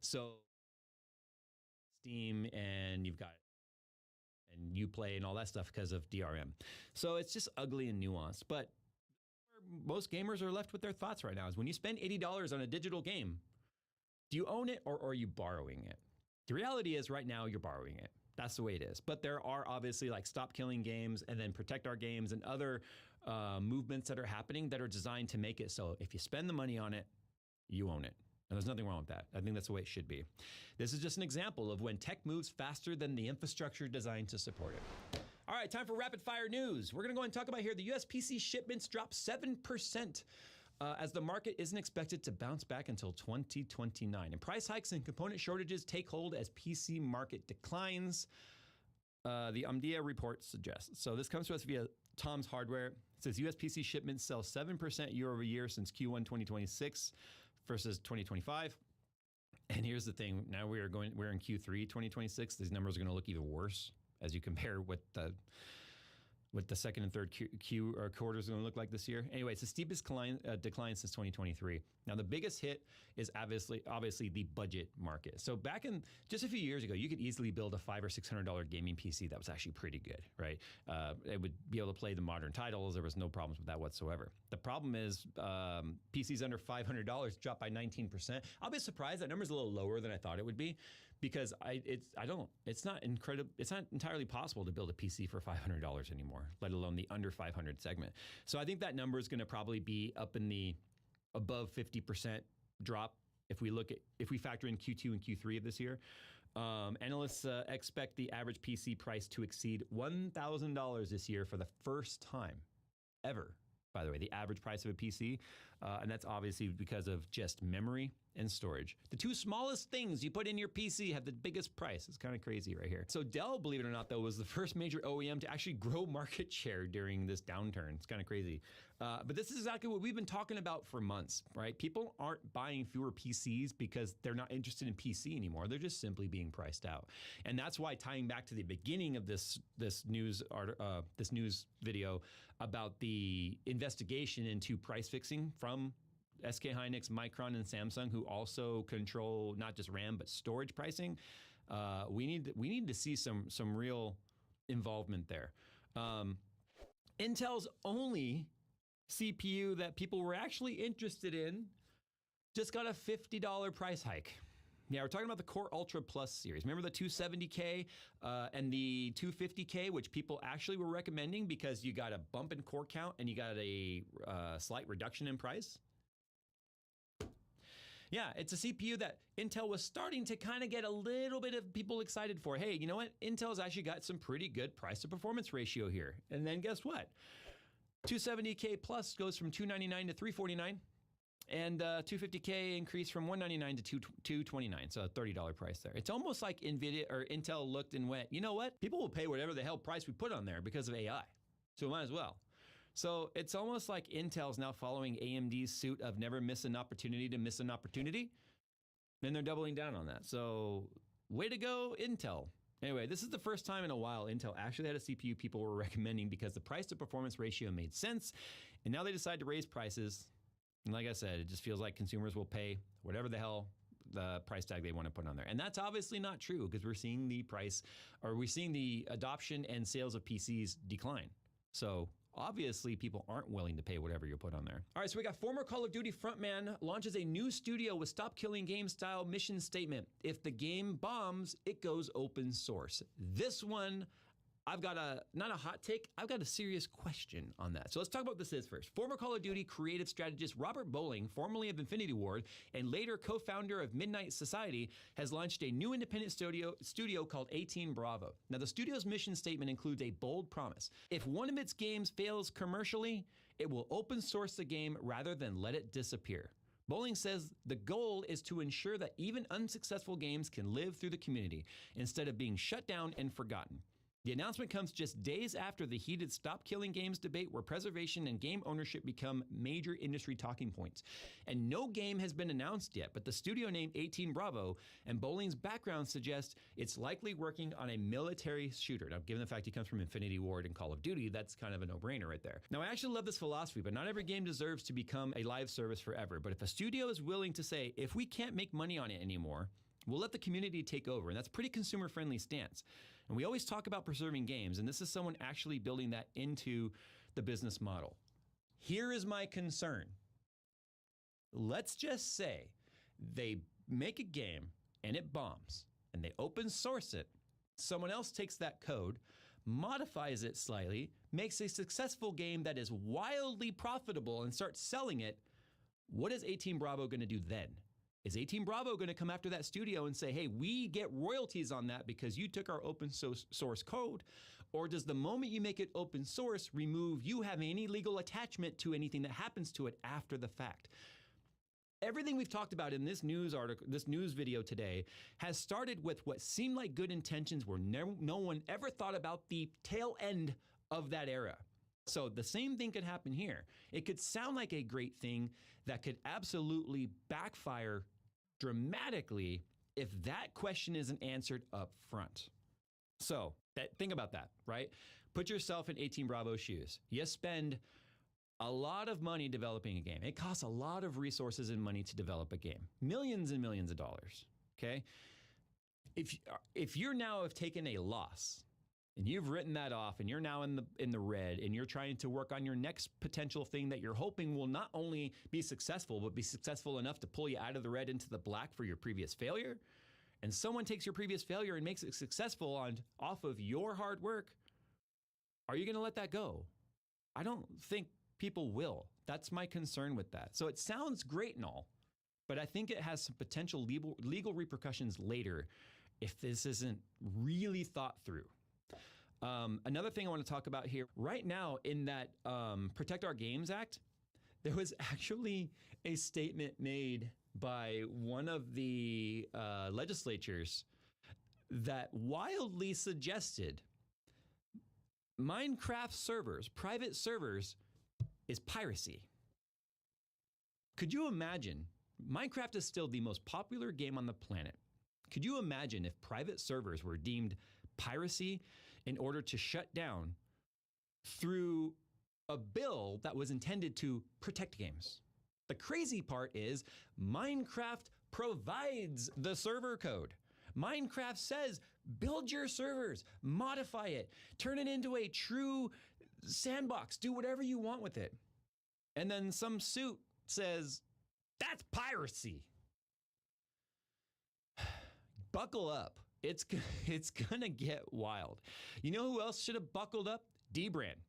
So Steam and you've got and Uplay and all that stuff because of DRM. So it's just ugly and nuanced. But where most gamers are left with their thoughts right now is when you spend $80 on a digital game, do you own it or are you borrowing it? The reality is right now you're borrowing it. That's the way it is. But there are obviously like Stop Killing Games and then Protect Our Games and other movements that are happening that are designed to make it so if you spend the money on it, you own it. And there's nothing wrong with that. I think that's the way it should be. This is just an example of when tech moves faster than the infrastructure designed to support it. All right, time for rapid fire news. We're going to go and talk about here the US PC shipments dropped 7%. As the market isn't expected to bounce back until 2029. And price hikes and component shortages take hold as PC market declines, the Omdia report suggests. So this comes to us via Tom's Hardware. It says US PC shipments sell 7% year over year since Q1 2026 versus 2025. And here's the thing. Now we're in Q3 2026. These numbers are going to look even worse as you compare what the second and third quarter is going to look like this year. Anyway, it's the steepest decline since 2023. Now, the biggest hit is obviously the budget market. So back in just a few years ago, you could easily build a $500 or $600 gaming PC that was actually pretty good, right? It would be able to play the modern titles. There was no problems with that whatsoever. The problem is PCs under $500 dropped by 19%. I'll be surprised. That number's a little lower than I thought it would be. Because it's not entirely possible to build a PC for $500 anymore, let alone the under 500 segment. So I think that number is going to probably be up in the above 50% drop if we factor in Q2 and Q3 of this year. Analysts expect the average PC price to exceed $1,000 this year for the first time ever. By the way, the average price of a PC, and that's obviously because of just memory and storage. The two smallest things you put in your PC have the biggest price. It's kind of crazy right here. So Dell, believe it or not, though, was the first major OEM to actually grow market share during this downturn. It's kind of crazy. But this is exactly what we've been talking about for months, right? People aren't buying fewer PCs because they're not interested in PC anymore. They're just simply being priced out. And that's why, tying back to the beginning of this news video about the investigation into price fixing from SK Hynix, Micron, and Samsung, who also control not just RAM but storage pricing, we need to see some real involvement there. Intel's only CPU that people were actually interested in just got a $50 price hike. Yeah, we're talking about the Core Ultra Plus series. Remember the 270K and the 250K, which people actually were recommending because you got a bump in core count and you got a slight reduction in price? Yeah, it's a CPU that Intel was starting to kind of get a little bit of people excited for. Hey, you know what? Intel's actually got some pretty good price to performance ratio here. And then guess what? 270K Plus goes from $299 to $349. And 250K increased from $199 to $229, so a $30 price there. It's almost like Nvidia or Intel looked and went, you know what? People will pay whatever the hell price we put on there because of AI, so might as well. So it's almost like Intel's now following AMD's suit of never miss an opportunity to miss an opportunity, and they're doubling down on that. So way to go, Intel. Anyway, this is the first time in a while Intel actually had a CPU people were recommending because the price to performance ratio made sense. And now they decide to raise prices. And like I said, it just feels like consumers will pay whatever the hell the price tag they want to put on there. And that's obviously not true because we're seeing the adoption and sales of PCs decline. So obviously people aren't willing to pay whatever you put on there. All right, so we got former Call of Duty frontman launches a new studio with stop killing game style mission statement. If the game bombs, it goes open source. This one, I've got not a hot take, I've got a serious question on that. So let's talk about what this is first. Former Call of Duty creative strategist Robert Bowling, formerly of Infinity Ward and later co-founder of Midnight Society, has launched a new independent studio called 18 Bravo. Now the studio's mission statement includes a bold promise. If one of its games fails commercially, it will open source the game rather than let it disappear. Bowling says the goal is to ensure that even unsuccessful games can live through the community instead of being shut down and forgotten. The announcement comes just days after the heated Stop Killing Games debate where preservation and game ownership become major industry talking points. And no game has been announced yet, but the studio name 18 Bravo and Bowling's background suggests it's likely working on a military shooter. Now, given the fact he comes from Infinity Ward and Call of Duty, that's kind of a no-brainer right there. Now, I actually love this philosophy, but not every game deserves to become a live service forever. But if a studio is willing to say, if we can't make money on it anymore, we'll let the community take over. And that's a pretty consumer-friendly stance. And we always talk about preserving games, and this is someone actually building that into the business model. Here is my concern. Let's just say they make a game and it bombs and they open source it. Someone else takes that code, modifies it slightly, makes a successful game that is wildly profitable and starts selling it. What is 18 Bravo going to do then? Is 18 Bravo going to come after that studio and say, hey, we get royalties on that because you took our open source code? Or does the moment you make it open source remove you having any legal attachment to anything that happens to it after the fact? Everything we've talked about in this news article, this news video today, has started with what seemed like good intentions where no one ever thought about the tail end of that era. So the same thing could happen here. It could sound like a great thing that could absolutely backfire dramatically if that question isn't answered up front. So think about that, right? Put yourself in 18 Bravo's shoes. You spend a lot of money developing a game. It costs a lot of resources and money to develop a game. Millions and millions of dollars, okay? If you're now have taken a loss and you've written that off and you're now in the red and you're trying to work on your next potential thing that you're hoping will not only be successful, but be successful enough to pull you out of the red into the black for your previous failure, and someone takes your previous failure and makes it successful off of your hard work, are you going to let that go? I don't think people will. That's my concern with that. So it sounds great and all, but I think it has some potential legal repercussions later if this isn't really thought through. Another thing I want to talk about here, right now in that Protect Our Games Act, there was actually a statement made by one of the legislatures that wildly suggested Minecraft servers, private servers, is piracy. Could you imagine? Minecraft is still the most popular game on the planet. Could you imagine if private servers were deemed piracy in order to shut down through a bill that was intended to protect games? The crazy part is Minecraft provides the server code. Minecraft says, build your servers, modify it, turn it into a true sandbox, do whatever you want with it. And then some suit says, that's piracy. Buckle up. It's gonna get wild. You know who else should have buckled up? Dbrand.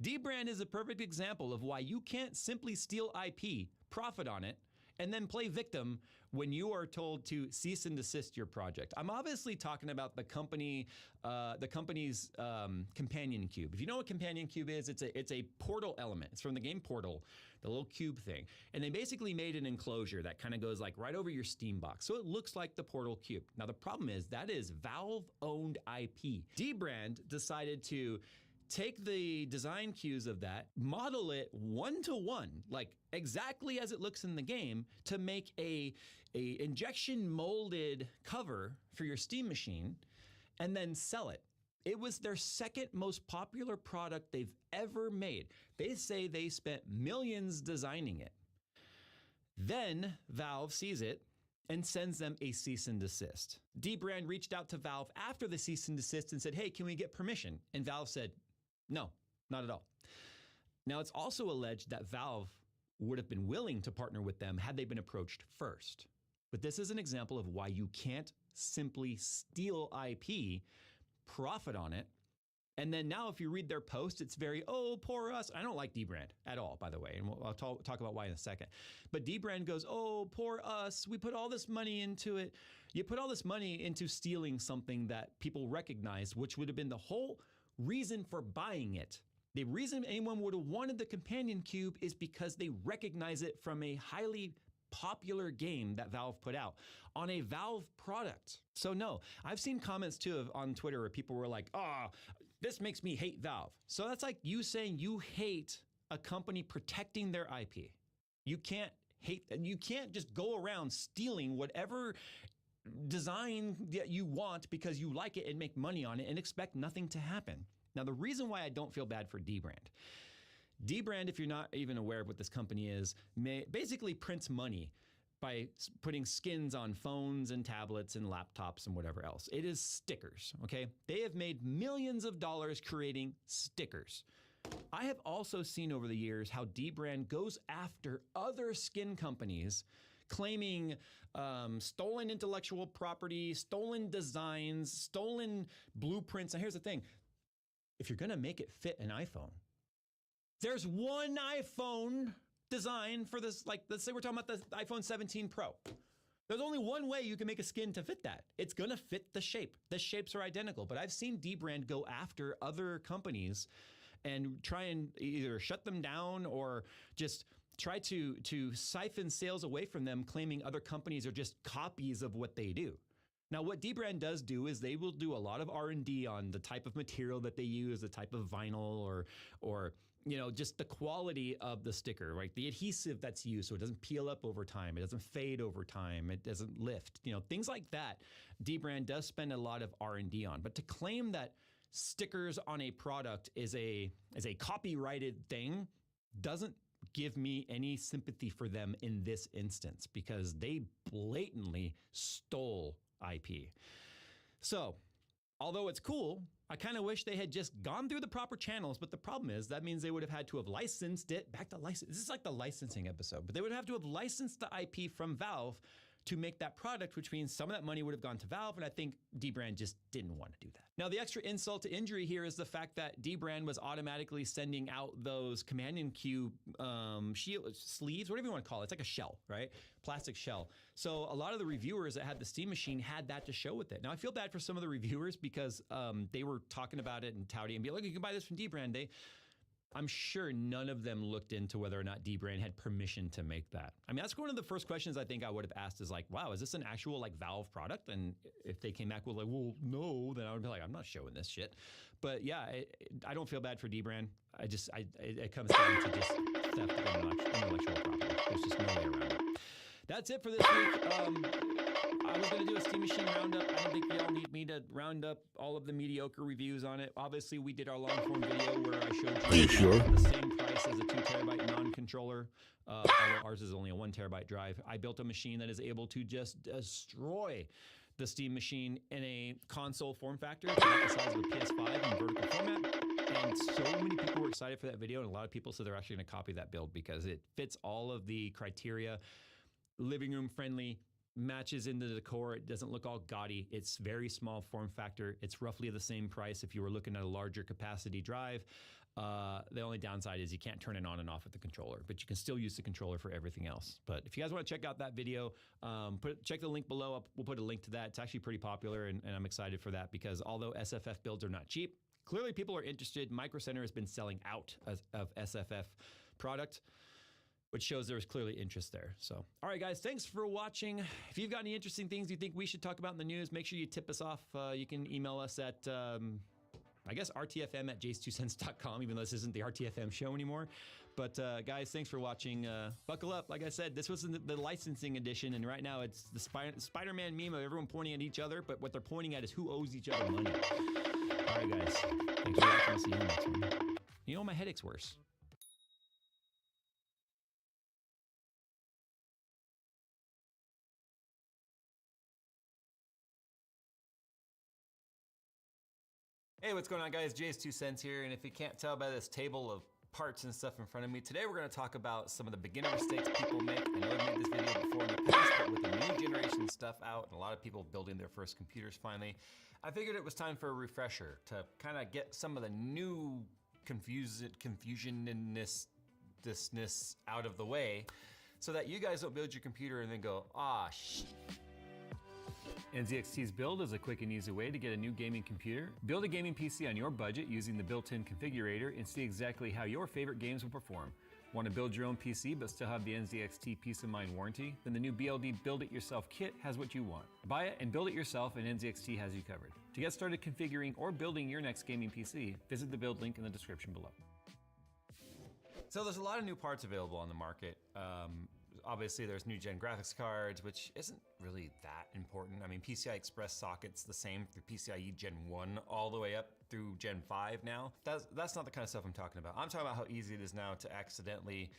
Dbrand is a perfect example of why you can't simply steal IP, profit on it, and then play victim when you are told to cease and desist your project. I'm obviously talking about the company's companion cube. If you know what companion cube is, it's a Portal element. It's from the game Portal, the little cube thing. And they basically made an enclosure that kind of goes like right over your Steam box. So it looks like the Portal cube. Now the problem is that is Valve-owned IP. Dbrand decided to take the design cues of that, model it one-to-one, like exactly as it looks in the game, to make a injection molded cover for your Steam machine, and then sell it. It was their second most popular product they've ever made. They say they spent millions designing it. Then Valve sees it and sends them a cease and desist. Dbrand reached out to Valve after the cease and desist and said, hey, can we get permission? And Valve said, no, not at all. Now, it's also alleged that Valve would have been willing to partner with them had they been approached first. But this is an example of why you can't simply steal IP, profit on it, and then now if you read their post, it's very, oh, poor us. I don't like Dbrand at all, by the way, and I'll talk about why in a second. But Dbrand goes, oh, poor us. We put all this money into it. You put all this money into stealing something that people recognize, which would have been the whole reason for buying it. The reason anyone would have wanted the companion cube is because they recognize it from a highly popular game that Valve put out on a Valve product. So no, I've seen comments too on Twitter where people were like, oh, this makes me hate Valve. So that's like you saying you hate a company protecting their IP. You can't hate, you can't just go around stealing whatever design that you want because you like it and make money on it and expect nothing to happen. Now, the reason why I don't feel bad for Dbrand, if you're not even aware of what this company is, basically prints money by putting skins on phones and tablets and laptops and whatever else. It is stickers, okay? They have made millions of dollars creating stickers. I have also seen over the years how Dbrand goes after other skin companies claiming stolen intellectual property, stolen designs, stolen blueprints. And here's the thing. If you're going to make it fit an iPhone, there's one iPhone design for this, like, let's say we're talking about the iPhone 17 Pro. There's only one way you can make a skin to fit that. It's going to fit the shape. The shapes are identical. But I've seen Dbrand go after other companies and try and either shut them down or just try to siphon sales away from them, claiming other companies are just copies of what they do. Now, what Dbrand does do is they will do a lot of R&D on the type of material that they use, the type of vinyl or you know, just the quality of the sticker, right? The adhesive that's used so it doesn't peel up over time. It doesn't fade over time. It doesn't lift, you know, things like that. Dbrand does spend a lot of R&D on. But to claim that stickers on a product is a copyrighted thing doesn't give me any sympathy for them in this instance because they blatantly stole IP. So, although it's cool, I kind of wish they had just gone through the proper channels, but the problem is that means they would have had to have licensed it. Back to license. This is like the licensing episode, but they would have to have licensed the IP from Valve to make that product, which means some of that money would have gone to Valve, and I think Dbrand just didn't want to do that. Now, the extra insult to injury here is the fact that Dbrand was automatically sending out those companion cube sleeves, whatever you want to call it. It's like a shell, right? Plastic shell. So a lot of the reviewers that had the Steam Machine had that to show with it. Now, I feel bad for some of the reviewers because they were talking about it and touting and be like, you can buy this from Dbrand. I'm sure none of them looked into whether or not Dbrand had permission to make that. I mean, that's one of the first questions I think I would have asked is like, wow, is this an actual like Valve product? And if they came back with like, well, no, then I would be like, I'm not showing this shit. But yeah, I don't feel bad for Dbrand. It comes down to just theft of intellectual property. There's just no way around it. That's it for this week. I was going to do a Steam Machine roundup. I don't think y'all need me to round up all of the mediocre reviews on it. Obviously, we did our long form video where I showed you, Are you sure? The same price as a 2 terabyte non-controller. Although ours is only a 1 terabyte drive. I built a machine that is able to just destroy the Steam Machine in a console form factor. It's about the size of a PS5 in vertical format. And so many people were excited for that video, and a lot of people said they're actually going to copy that build because it fits all of the criteria. Living room friendly, matches into the decor. It doesn't look all gaudy. It's very small form factor. It's roughly the same price if you were looking at a larger capacity drive. The only downside is you can't turn it on and off with the controller, but you can still use the controller for everything else. But if you guys want to check out that video, check the link below. We'll put a link to that. It's actually pretty popular, and I'm excited for that because although SFF builds are not cheap, clearly people are interested. Micro Center has been selling out of SFF product, which shows there's clearly interest there. So, all right, guys, thanks for watching. If you've got any interesting things you think we should talk about in the news, make sure you tip us off. You can email us at, I guess, rtfm@jace2cents.com, even though this isn't the RTFM show anymore. But guys, thanks for watching. Buckle up. Like I said, this was the licensing edition, and right now it's the Spider-Man meme of everyone pointing at each other, but what they're pointing at is who owes each other money. All right, guys. Thanks for watching. I'll see you in the next one. You know, my headache's worse. Hey, what's going on, guys? Jay's 2 cents here, and if you can't tell by this table of parts and stuff in front of me, today we're going to talk about some of the beginner mistakes people make. I know I've made this video before in the past, but with the new generation stuff out and a lot of people building their first computers finally, I figured it was time for a refresher to kind of get some of the new confusionness out of the way so that you guys don't build your computer and then go, ah, shit. NZXT's build is a quick and easy way to get a new gaming computer. Build a gaming PC on your budget using the built-in configurator and see exactly how your favorite games will perform. Want to build your own PC but still have the NZXT Peace of Mind warranty? Then the new BLD Build It Yourself kit has what you want. Buy it and build it yourself, and NZXT has you covered. To get started configuring or building your next gaming PC, visit the build link in the description below. So there's a lot of new parts available on the market. Obviously, there's new gen graphics cards, which isn't really that important. I mean, PCI Express sockets the same through PCIe Gen 1 all the way up through Gen 5 now. That's not the kind of stuff I'm talking about. I'm talking about how easy it is now to accidentally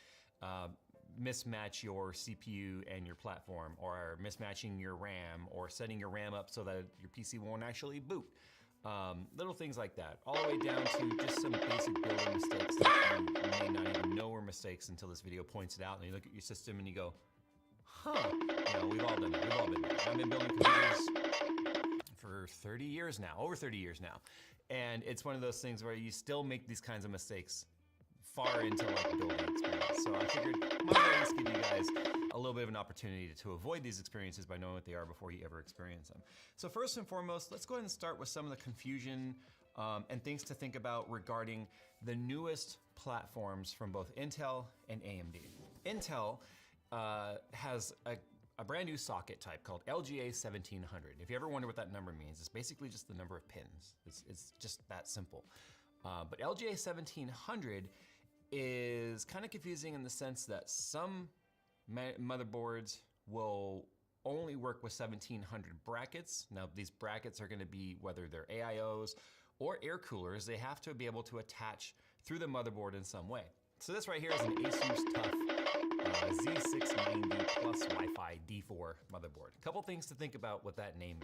mismatch your CPU and your platform, or mismatching your RAM, or setting your RAM up so that your PC won't actually boot. Little things like that, all the way down to just some basic building mistakes that you may not even know were mistakes until this video points it out, and you look at your system and you go, huh. You know, we've all done it. We've all been there. I've been building computers for 30 years now, over 30 years now. And it's one of those things where you still make these kinds of mistakes far into like the building experience. So I figured I might at least give you guys a little bit of an opportunity to avoid these experiences by knowing what they are before you ever experience them. So first and foremost, let's go ahead and start with some of the confusion and things to think about regarding the newest platforms from both Intel and AMD. Intel has a brand new socket type called LGA 1700. If you ever wonder what that number means, it's basically just the number of pins. It's just that simple. But LGA 1700 is kind of confusing in the sense that some motherboards will only work with 1700 brackets. Now these brackets are going to be, whether they're AIOs or air coolers, they have to be able to attach through the motherboard in some way. So this right here is an Asus TUF Z690 plus Wi-Fi D4 motherboard. A couple things to think about with that name.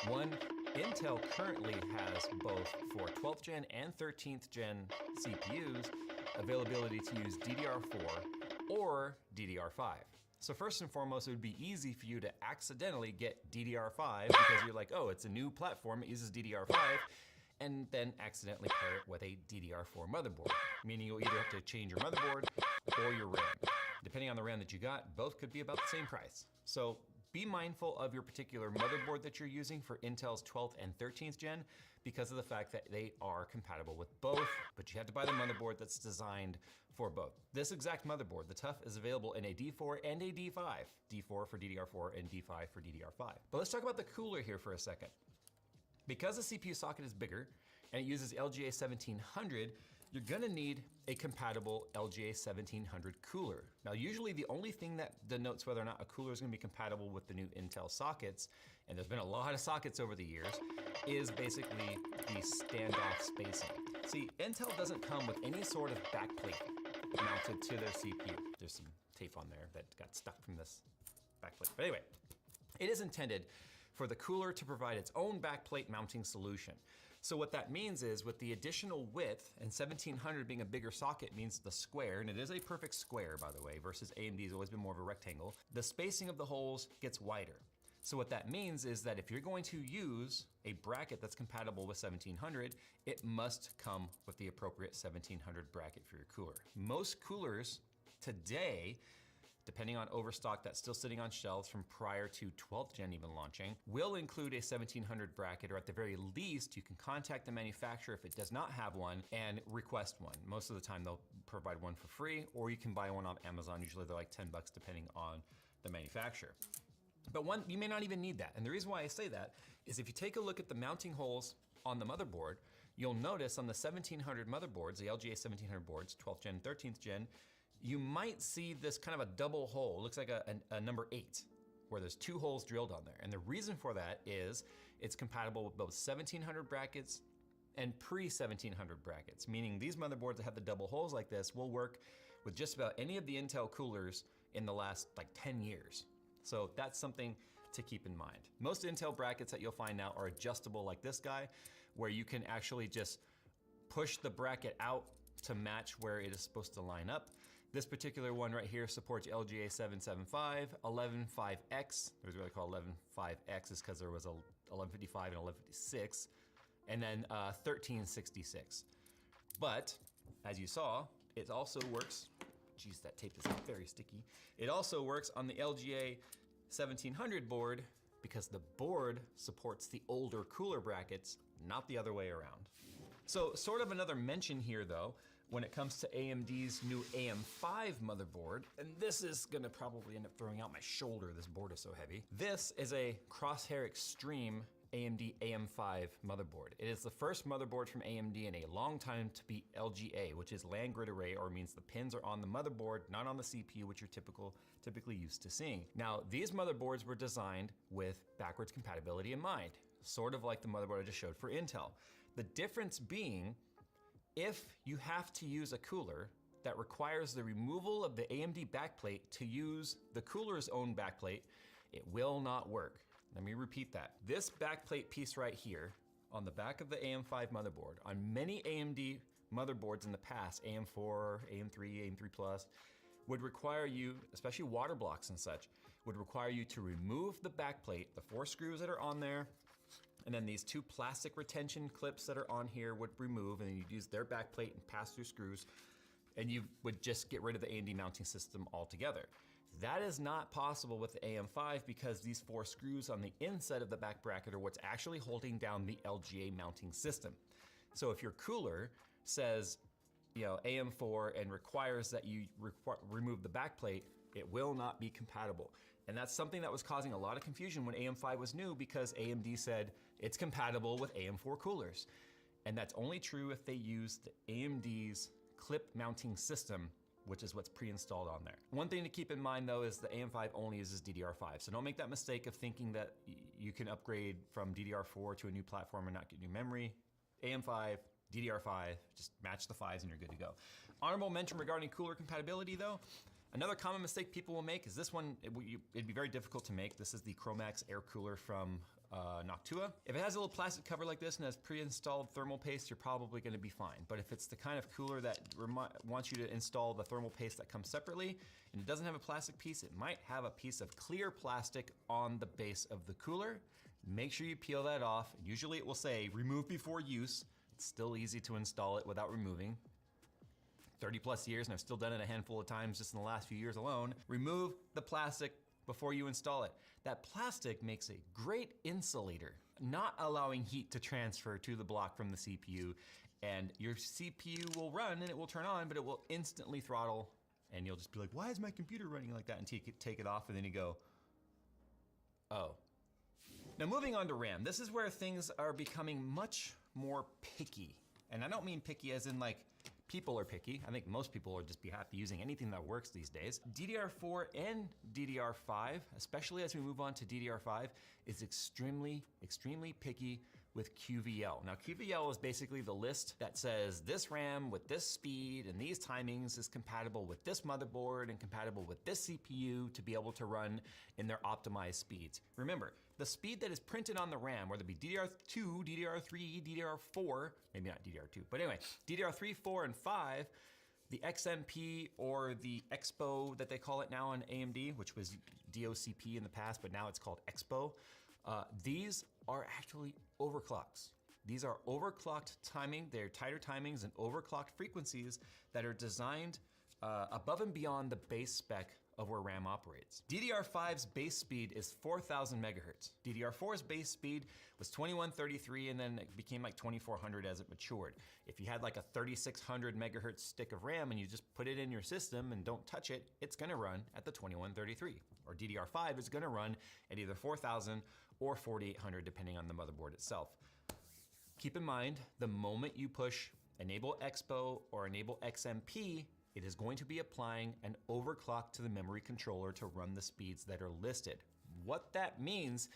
One, Intel currently has both for 12th gen and 13th gen CPUs availability to use DDR4 or DDR5. So first and foremost, it would be easy for you to accidentally get DDR5 because you're like, oh, it's a new platform, it uses DDR5, and then accidentally pair it with a DDR4 motherboard, meaning you'll either have to change your motherboard or your RAM. Depending on the RAM that you got, both could be about the same price. So be mindful of your particular motherboard that you're using for Intel's 12th and 13th gen because of the fact that they are compatible with both, but you have to buy the motherboard that's designed for both. This exact motherboard, the TUF, is available in a D4 and a D5. D4 for DDR4 and D5 for DDR5. But let's talk about the cooler here for a second. Because the CPU socket is bigger and it uses LGA 1700, you're gonna need a compatible LGA 1700 cooler. Now, usually the only thing that denotes whether or not a cooler is gonna be compatible with the new Intel sockets, and there's been a lot of sockets over the years, is basically the standoff spacing. See, Intel doesn't come with any sort of backplate mounted to their CPU. There's some tape on there that got stuck from this backplate. But anyway, it is intended for the cooler to provide its own backplate mounting solution. So what that means is, with the additional width, and 1700 being a bigger socket means the square, and it is a perfect square, by the way, versus AMD has always been more of a rectangle, the spacing of the holes gets wider. So what that means is that if you're going to use a bracket that's compatible with 1700, it must come with the appropriate 1700 bracket for your cooler. Most coolers today, depending on overstock that's still sitting on shelves from prior to 12th gen even launching, will include a 1700 bracket, or at the very least, you can contact the manufacturer if it does not have one and request one. Most of the time they'll provide one for free, or you can buy one on Amazon. Usually they're like $10 depending on the manufacturer. But one, you may not even need that. And the reason why I say that is if you take a look at the mounting holes on the motherboard, You'll notice on the 1700 motherboards, the LGA 1700 boards, 12th gen, 13th gen, you might see this kind of a double hole. It looks like a number 8, where there's 2 holes drilled on there. And the reason for that is it's compatible with both 1700 brackets and pre-1700 brackets, meaning these motherboards that have the double holes like this will work with just about any of the Intel coolers in the last like 10 years. So that's something to keep in mind. Most Intel brackets that you'll find now are adjustable like this guy, where you can actually just push the bracket out to match where it is supposed to line up. This particular one right here supports LGA 775, 11.5X. There's what I call 11.5X is because there was a 1155 and 1156, and then 1366. But as you saw, it also works, geez, that tape is very sticky. It also works on the LGA 1700 board because the board supports the older cooler brackets, not the other way around. So sort of another mention here though, when it comes to AMD's new AM5 motherboard, and this is gonna probably end up throwing out my shoulder, this board is so heavy. This is a Crosshair Extreme AMD AM5 motherboard. It is the first motherboard from AMD in a long time to be LGA, which is land grid array, or means the pins are on the motherboard, not on the CPU, which you're typically used to seeing. Now, these motherboards were designed with backwards compatibility in mind, sort of like the motherboard I just showed for Intel. The difference being, if you have to use a cooler that requires the removal of the AMD backplate to use the cooler's own backplate, it will not work. Let me repeat that. This backplate piece right here on the back of the AM5 motherboard, on many AMD motherboards in the past, AM4, AM3, AM3 Plus, would require you, especially water blocks and such, would require you to remove the backplate, the 4 screws that are on there, and then these 2 plastic retention clips that are on here would remove, and then you'd use their backplate and pass through screws, and you would just get rid of the AMD mounting system altogether. That is not possible with the AM5 because these 4 screws on the inside of the back bracket are what's actually holding down the LGA mounting system. So if your cooler says, you know, AM4 and requires that you remove the backplate, it will not be compatible. And that's something that was causing a lot of confusion when AM5 was new because AMD said it's compatible with AM4 coolers. And that's only true if they use the AMD's clip mounting system, which is what's pre-installed on there. One thing to keep in mind though is the AM5 only uses DDR5. So don't make that mistake of thinking that you can upgrade from DDR4 to a new platform and not get new memory. AM5, DDR5, just match the 5s and you're good to go. Honorable mention regarding cooler compatibility though. Another common mistake people will make is this one, it'd be very difficult to make. This is the Chromax air cooler from Noctua. If it has a little plastic cover like this and has pre-installed thermal paste, you're probably gonna be fine. But if it's the kind of cooler that wants you to install the thermal paste that comes separately, and it doesn't have a plastic piece, it might have a piece of clear plastic on the base of the cooler. Make sure you peel that off. Usually it will say, remove before use. It's still easy to install it without removing. 30 plus years, and I've still done it a handful of times just in the last few years alone. Remove the plastic before you install it. That plastic makes a great insulator, not allowing heat to transfer to the block from the CPU, and your CPU will run and it will turn on, but it will instantly throttle, and you'll just be like, why is my computer running like that? Until you take it off, and then you go, oh. Now moving on to RAM, this is where things are becoming much more picky. And I don't mean picky as in like, people are picky. I think most people are just be happy using anything that works these days. DDR4 and DDR5, especially as we move on to DDR5, is extremely picky with QVL. Now QVL is basically the list that says this RAM with this speed and these timings is compatible with this motherboard and compatible with this CPU to be able to run in their optimized speeds. Remember, the speed that is printed on the RAM, whether it be DDR2, DDR3, DDR4, maybe not DDR2, but anyway, DDR3, 4, and 5, the XMP or the Expo that they call it now on AMD, which was DOCP in the past, but now it's called Expo, these are actually overclocks. These are overclocked timing, they're tighter timings and overclocked frequencies that are designed above and beyond the base spec of where RAM operates. DDR5's base speed is 4,000 megahertz. DDR4's base speed was 2133 and then it became like 2400 as it matured. If you had like a 3600 megahertz stick of RAM and you just put it in your system and don't touch it, it's gonna run at the 2133. Or DDR5 is gonna run at either 4000 or 4800 depending on the motherboard itself. Keep in mind, the moment you push Enable Expo or Enable XMP, it is going to be applying an overclock to the memory controller to run the speeds that are listed. What that means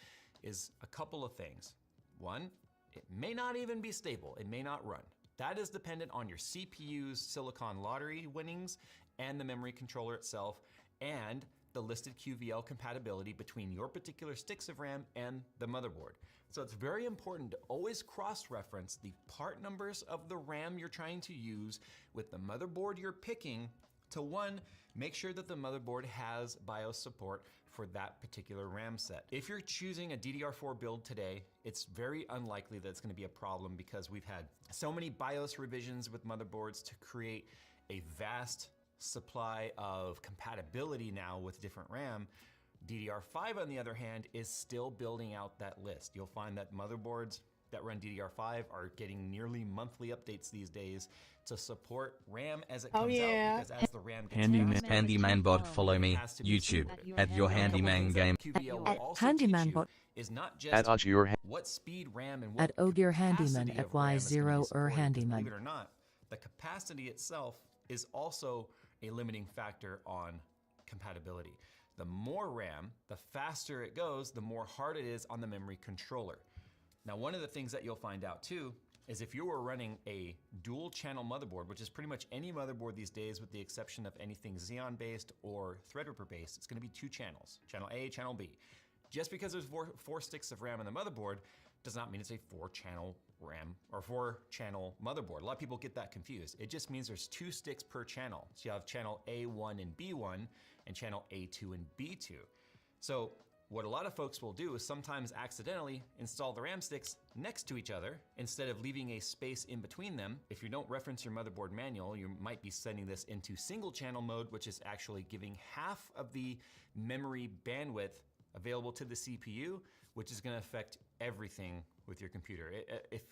is a couple of things. One, it may not even be stable. It may not run. That is dependent on your CPU's Silicon Lottery winnings and the memory controller itself and the listed QVL compatibility between your particular sticks of RAM and the motherboard. So it's very important to always cross-reference the part numbers of the RAM you're trying to use with the motherboard you're picking to, one, make sure that the motherboard has BIOS support for that particular RAM set. If you're choosing a DDR4 build today, it's very unlikely that it's going to be a problem because we've had so many BIOS revisions with motherboards to create a vast supply of compatibility now with different RAM. DDR5, on the other hand, is still building out that list. You'll find that motherboards that run DDR5 are getting nearly monthly updates these days to support RAM as it comes out, because as the RAM gets Handyman bot, follow me, YouTube, at your handyman game. At Handyman bot. Is not just At your what speed RAM and what at Odir Handyman capacity at of RAM is gonna be Y0 supported, 'cause Handyman. believe it or not, the capacity itself is also a limiting factor on compatibility. The more RAM, the faster it goes, the more hard it is on the memory controller. Now, one of the things that you'll find out too is if you were running a dual channel motherboard, which is pretty much any motherboard these days with the exception of anything Xeon based or Threadripper based, it's gonna be two channels, channel A, channel B. Just because there's four sticks of RAM in the motherboard does not mean it's a 4-channel RAM or 4-channel motherboard. A lot of people get that confused. It just means there's 2 sticks per channel. So you have channel A1 and B1 and channel A2 and B2. So what a lot of folks will do is sometimes accidentally install the RAM sticks next to each other instead of leaving a space in between them. If you don't reference your motherboard manual, you might be sending this into single channel mode, which is actually giving half of the memory bandwidth available to the CPU, which is gonna affect everything with your computer.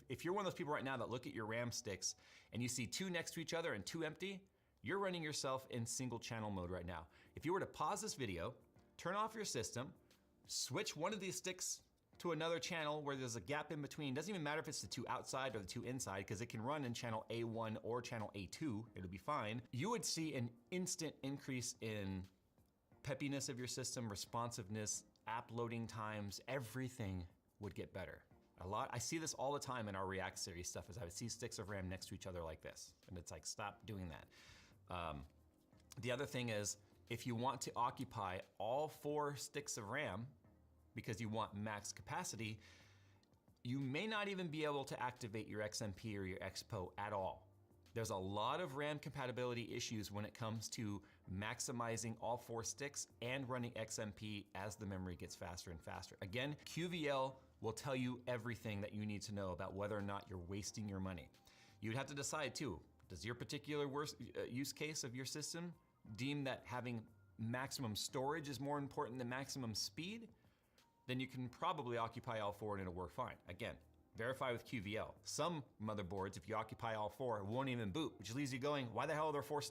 If you're one of those people right now that look at your RAM sticks and you see 2 next to each other and 2 empty, you're running yourself in single channel mode right now. If you were to pause this video, turn off your system, switch one of these sticks to another channel where there's a gap in between, doesn't even matter if it's the 2 outside or the 2 inside, because it can run in channel A1 or channel A2, it'll be fine. You would see an instant increase in peppiness of your system, responsiveness, app loading times, everything would get better. I see this all the time in our React series stuff, is I would see sticks of RAM next to each other like this. And it's like, stop doing that. The other thing is, if you want to occupy all 4 sticks of RAM because you want max capacity, you may not even be able to activate your XMP or your Expo at all. There's a lot of RAM compatibility issues when it comes to maximizing all 4 sticks and running XMP as the memory gets faster and faster. Again, QVL will tell you everything that you need to know about whether or not you're wasting your money. You'd have to decide too, does your particular use case of your system deem that having maximum storage is more important than maximum speed? Then you can probably occupy all 4 and it'll work fine. Again, verify with QVL. Some motherboards, if you occupy all 4, won't even boot, which leaves you going, why the hell are there 4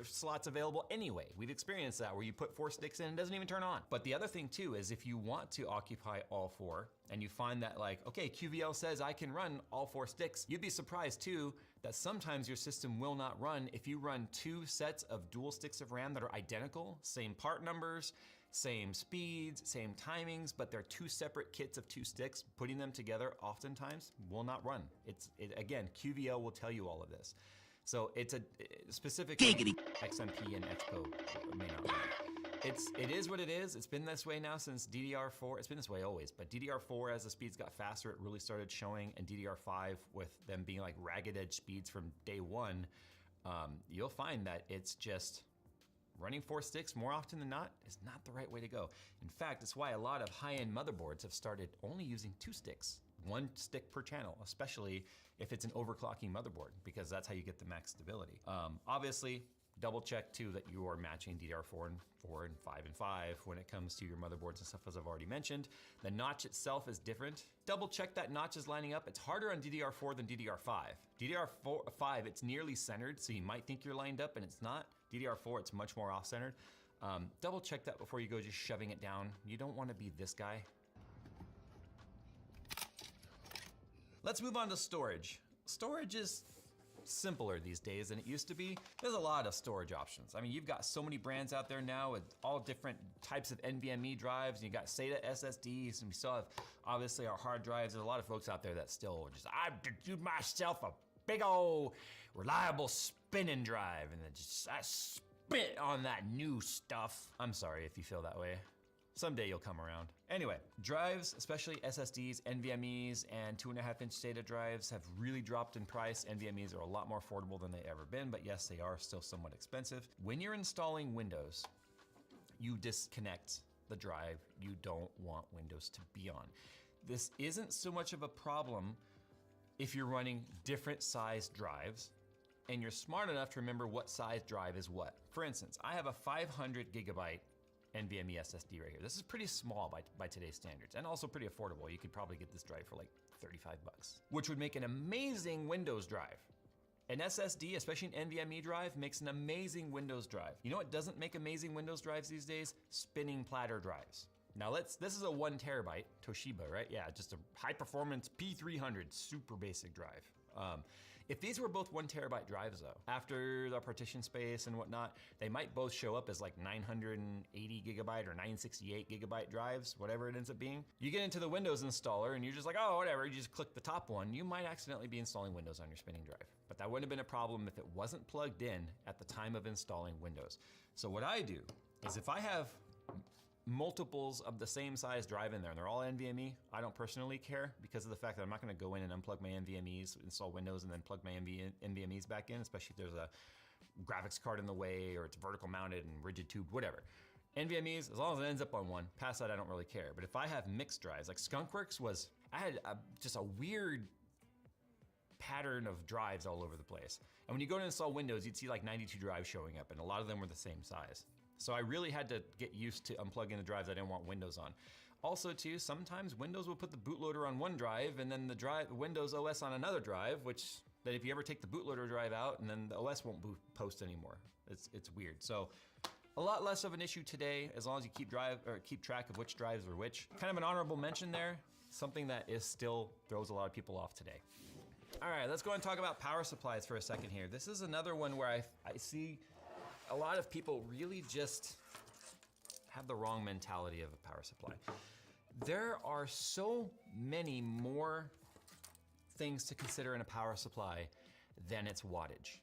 slots available anyway? We've experienced that where you put 4 sticks in and it doesn't even turn on. But the other thing too is if you want to occupy all 4 and you find that like, okay, QVL says I can run all 4 sticks, you'd be surprised too that sometimes your system will not run if you run 2 sets of dual sticks of RAM that are identical, same part numbers, same speeds, same timings, but they're 2 separate kits of 2 sticks. Putting them together oftentimes will not run. Again, QVL will tell you all of this. So it's a specific XMP and Expo may not run. It is what it is. It's been this way now since DDR4. It's been this way always, but DDR4, as the speeds got faster, it really started showing, and DDR5 with them being like ragged edge speeds from day one, you'll find that it's just running 4 sticks more often than not is not the right way to go. In fact, it's why a lot of high-end motherboards have started only using 2 sticks, 1 stick per channel, especially if it's an overclocking motherboard, because that's how you get the max stability. Obviously, double check too that you are matching DDR4 and 4 and 5 and 5 when it comes to your motherboards and stuff, as I've already mentioned. The notch itself is different. Double check that notch is lining up. It's harder on DDR4 than DDR5. DDR5, it's nearly centered, so you might think you're lined up and it's not. DDR4, it's much more off-centered. Double check that before you go just shoving it down. You don't want to be this guy. Let's move on to storage. Storage is simpler these days than it used to be. There's a lot of storage options. I mean, you've got so many brands out there now with all different types of NVMe drives. You got SATA SSDs, and we still have obviously our hard drives. There's a lot of folks out there that still just, I do myself a big old reliable spinning drive, and then just I spit on that new stuff. I'm sorry if you feel that way. Someday you'll come around. Anyway, drives, especially SSDs, NVMEs, and 2.5-inch SATA drives have really dropped in price. NVMEs are a lot more affordable than they ever been, but yes, they are still somewhat expensive. When you're installing Windows, you disconnect the drive you don't want Windows to be on. This isn't so much of a problem if you're running different size drives and you're smart enough to remember what size drive is what. For instance, I have a 500 gigabyte NVMe SSD right here. This is pretty small by today's standards, and also pretty affordable. You could probably get this drive for like 35 bucks, which would make an amazing Windows drive. An SSD, especially an NVMe drive, makes an amazing Windows drive. You know what doesn't make amazing Windows drives these days? Spinning platter drives. Now this is a 1 terabyte Toshiba, right? Yeah, just a high performance P300, super basic drive. If these were both 1 terabyte drives though, after the partition space and whatnot, they might both show up as like 980 gigabyte or 968 gigabyte drives, whatever it ends up being. You get into the Windows installer and you're just like, oh, whatever, you just click the top one, you might accidentally be installing Windows on your spinning drive. But that wouldn't have been a problem if it wasn't plugged in at the time of installing Windows. So what I do is if I have multiples of the same size drive in there, and they're all NVMe. I don't personally care because of the fact that I'm not gonna go in and unplug my NVMEs, install Windows, and then plug my NVMEs back in, especially if there's a graphics card in the way or it's vertical mounted and rigid tubed, whatever. NVMEs, as long as it ends up on one, past that I don't really care. But if I have mixed drives, like Skunkworks was, I had just a weird pattern of drives all over the place. And when you go to install Windows, you'd see like 92 drives showing up, and a lot of them were the same size. So I really had to get used to unplugging the drives I didn't want Windows on. Also too, sometimes Windows will put the bootloader on one drive and then the Windows OS on another drive, which then if you ever take the bootloader drive out and then the OS won't post anymore. It's weird. So a lot less of an issue today as long as you keep track of which drives are which. Kind of an honorable mention there, something that is still throws a lot of people off today. All right, let's go and talk about power supplies for a second here. This is another one where I see a lot of people really just have the wrong mentality of a power supply. There are so many more things to consider in a power supply than its wattage.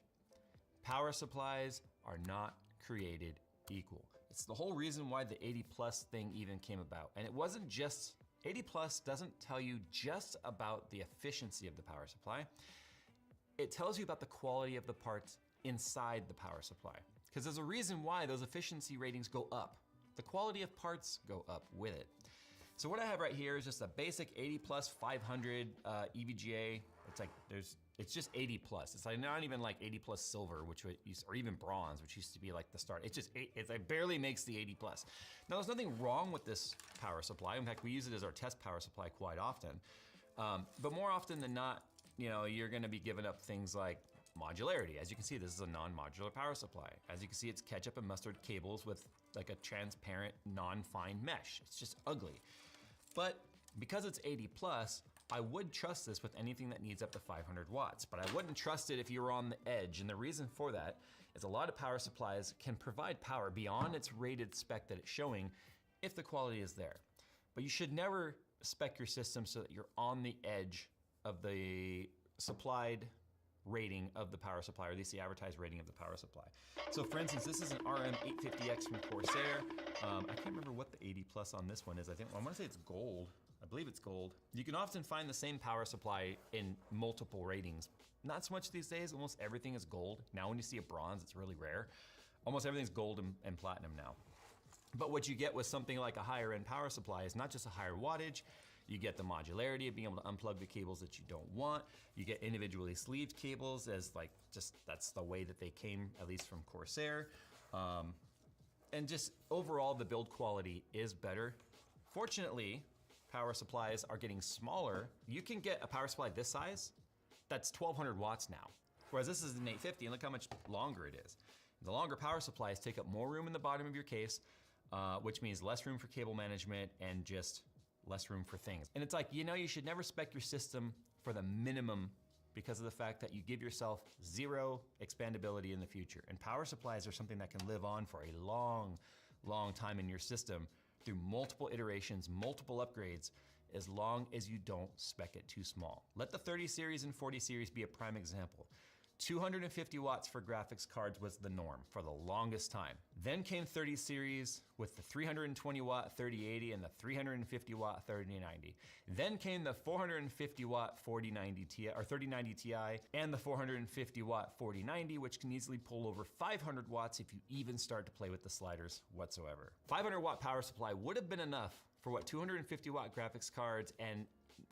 Power supplies are not created equal. It's the whole reason why the 80 plus thing even came about. And it wasn't just, 80 plus doesn't tell you just about the efficiency of the power supply. It tells you about the quality of the parts inside the power supply. Because there's a reason why those efficiency ratings go up. The quality of parts go up with it. So what I have right here is just a basic 80 plus 500 EVGA. It's just 80 plus. It's like not even like 80 plus silver, or even bronze, which used to be like the start. It's just, it barely makes the 80 plus. Now there's nothing wrong with this power supply. In fact, we use it as our test power supply quite often. But more often than not, you're gonna be giving up things like modularity. As you can see, this is a non-modular power supply. As you can see, it's ketchup and mustard cables with like a transparent, non-fine mesh. It's just ugly. But because it's 80 plus, I would trust this with anything that needs up to 500 watts, but I wouldn't trust it if you were on the edge. And the reason for that is a lot of power supplies can provide power beyond its rated spec that it's showing if the quality is there. But you should never spec your system so that you're on the edge of the supplied rating of the power supply, or at least the advertised rating of the power supply. So for instance, this is an RM850X from Corsair. I can't remember what the 80 plus on this one is. I want to say it's gold. I believe it's gold. You can often find the same power supply in multiple ratings. Not so much these days, almost everything is gold. Now when you see a bronze, it's really rare. Almost everything's gold and platinum now. But what you get with something like a higher end power supply is not just a higher wattage, you get the modularity of being able to unplug the cables that you don't want. You get individually sleeved cables as that's the way that they came, at least from Corsair. And just overall, the build quality is better. Fortunately, power supplies are getting smaller. You can get a power supply this size, that's 1200 watts now. Whereas this is an 850, and look how much longer it is. The longer power supplies take up more room in the bottom of your case, which means less room for cable management and just less room for things. And it's like, you should never spec your system for the minimum because of the fact that you give yourself zero expandability in the future. And power supplies are something that can live on for a long, long time in your system through multiple iterations, multiple upgrades, as long as you don't spec it too small. Let the 30 series and 40 series be a prime example. 250 watts for graphics cards was the norm for the longest time. Then came 30 series with the 320 watt 3080 and the 350 watt 3090. Then came the 450 watt 4090 Ti or 3090 Ti and the 450 watt 4090, which can easily pull over 500 watts if you even start to play with the sliders whatsoever. 500 watt power supply would have been enough for what 250 watt graphics cards and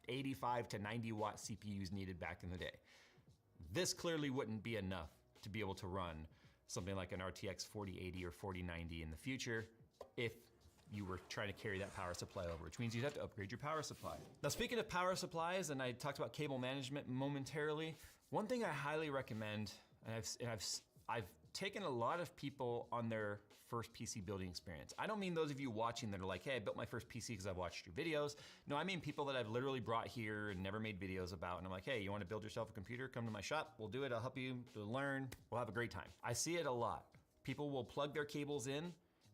85 to 90 watt CPUs needed back in the day. This clearly wouldn't be enough to be able to run something like an RTX 4080 or 4090 in the future if you were trying to carry that power supply over, which means you'd have to upgrade your power supply. Now, speaking of power supplies, and I talked about cable management momentarily, one thing I highly recommend, and I've taken a lot of people on their first PC building experience. I don't mean those of you watching that are like, hey, I built my first PC because I've watched your videos. No, I mean people that I've literally brought here and never made videos about, and I'm like, hey, you want to build yourself a computer? Come to my shop, we'll do it, I'll help you to learn, we'll have a great time. I see it a lot. People will plug their cables in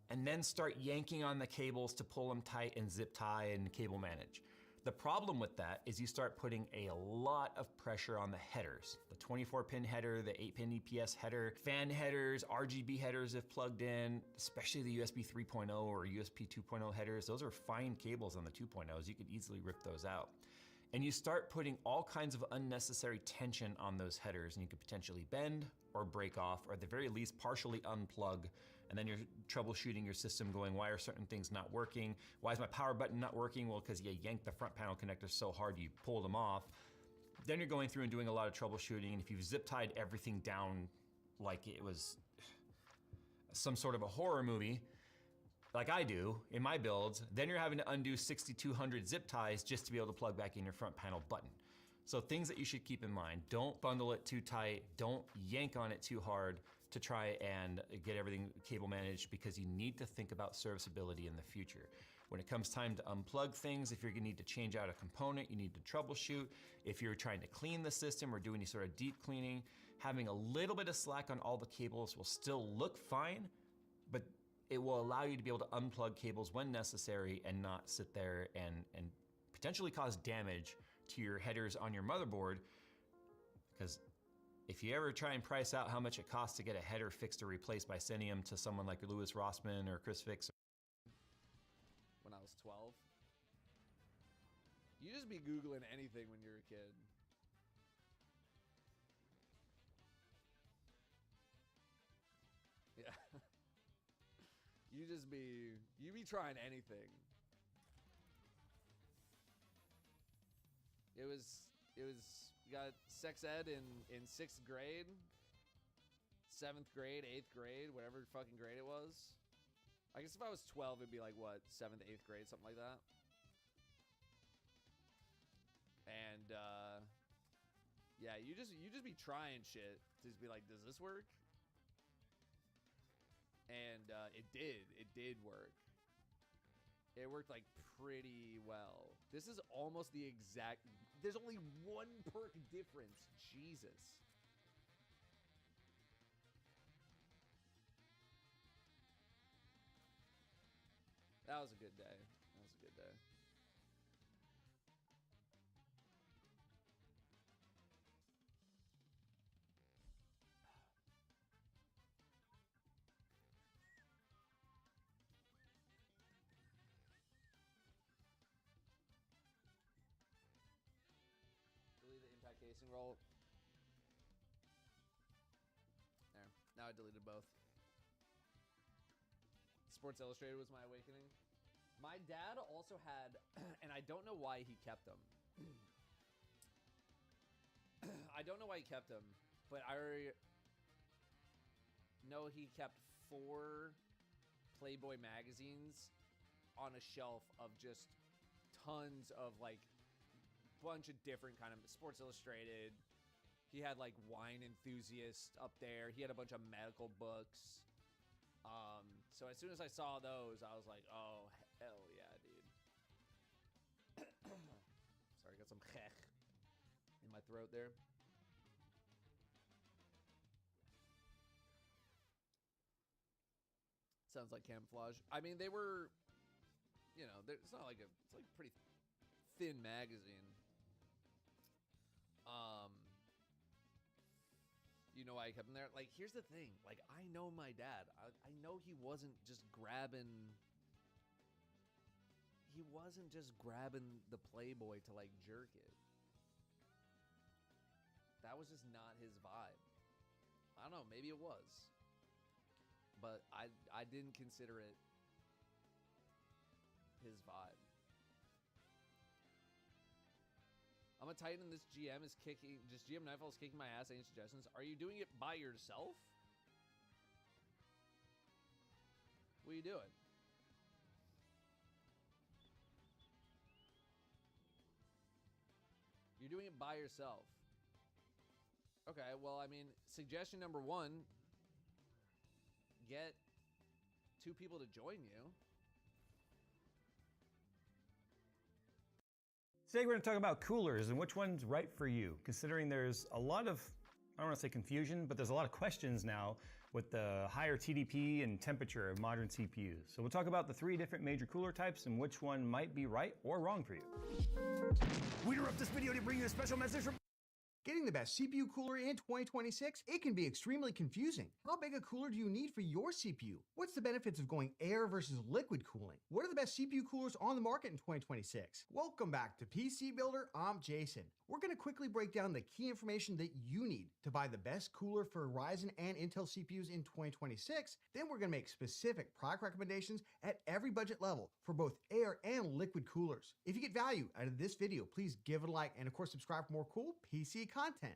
and then start yanking on the cables to pull them tight and zip tie and cable manage. The problem with that is you start putting a lot of pressure on the headers. The 24-pin header, the 8-pin EPS header, fan headers, RGB headers if plugged in, especially the USB 3.0 or USB 2.0 headers. Those are fine cables on the 2.0s. You could easily rip those out. And you start putting all kinds of unnecessary tension on those headers, and you could potentially bend or break off, or at the very least partially unplug. And then you're troubleshooting your system going, why are certain things not working? Why is my power button not working? Well, because you yanked the front panel connectors so hard you pulled them off. Then you're going through and doing a lot of troubleshooting, and if you've zip tied everything down like it was some sort of a horror movie, like I do in my builds, then you're having to undo 6,200 zip ties just to be able to plug back in your front panel button. So things that you should keep in mind: don't bundle it too tight, don't yank on it too hard to try and get everything cable managed, because you need to think about serviceability in the future. When it comes time to unplug things, if you're gonna need to change out a component, you need to troubleshoot. If you're trying to clean the system or do any sort of deep cleaning, having a little bit of slack on all the cables will still look fine, but it will allow you to be able to unplug cables when necessary and not sit there and potentially cause damage to your headers on your motherboard. Because if you ever try and price out how much it costs to get a header fixed or replaced by sending them to someone like Louis Rossman or Chris Fix. When I was 12. You just be Googling anything when you're a kid. Yeah. You be trying anything. It was you got sex ed in 6th grade, 7th grade, 8th grade, whatever fucking grade it was. I guess if I was 12, it'd be like, what, 7th, 8th grade, something like that. And, yeah, you just be trying shit to just be like, does this work? And, it did work. It worked, like, pretty well. This is almost the exact... There's only one perk difference. Jesus. That was a good day. That was a good day. Delete the impact casing roll. There. Now I deleted both. Sports Illustrated was my awakening. My dad also had, and I don't know why he kept them. I don't know why he kept them, but I know he kept 4 Playboy magazines on a shelf of just tons of like bunch of different kind of Sports Illustrated. He had like Wine Enthusiast up there. He had a bunch of medical books. So as soon as I saw those, I was like, oh, hell yeah, dude. Sorry, I got some chech. my throat there. Sounds like camouflage. I mean, they were, you know, it's not like it's like a pretty thin magazine. You know why I kept them there? Like, here's the thing. Like, I know my dad. I know he wasn't just grabbing. He wasn't just grabbing the Playboy to like jerk it. That was just not his vibe. I don't know. Maybe it was. But I didn't consider it his vibe. I'm a Titan. This GM is kicking. Just GM Nightfall is kicking my ass. Any suggestions? Are you doing it by yourself? What are you doing? You're doing it by yourself. Okay, well, I mean, suggestion number one, get 2 people to join you. Today we're going to talk about coolers and which one's right for you, considering there's a lot of, I don't want to say confusion, but there's a lot of questions now with the higher TDP and temperature of modern CPUs. So we'll talk about the 3 different major cooler types and which one might be right or wrong for you. We interrupt this video to bring you a special message from getting the best CPU cooler in 2026, it can be extremely confusing. How big a cooler do you need for your CPU? What's the benefits of going air versus liquid cooling? What are the best CPU coolers on the market in 2026? Welcome back to PC Builder, I'm Jason. We're going to quickly break down the key information that you need to buy the best cooler for Ryzen and Intel CPUs in 2026. Then we're going to make specific product recommendations at every budget level for both air and liquid coolers. If you get value out of this video, please give it a like and of course subscribe for more cool PC content.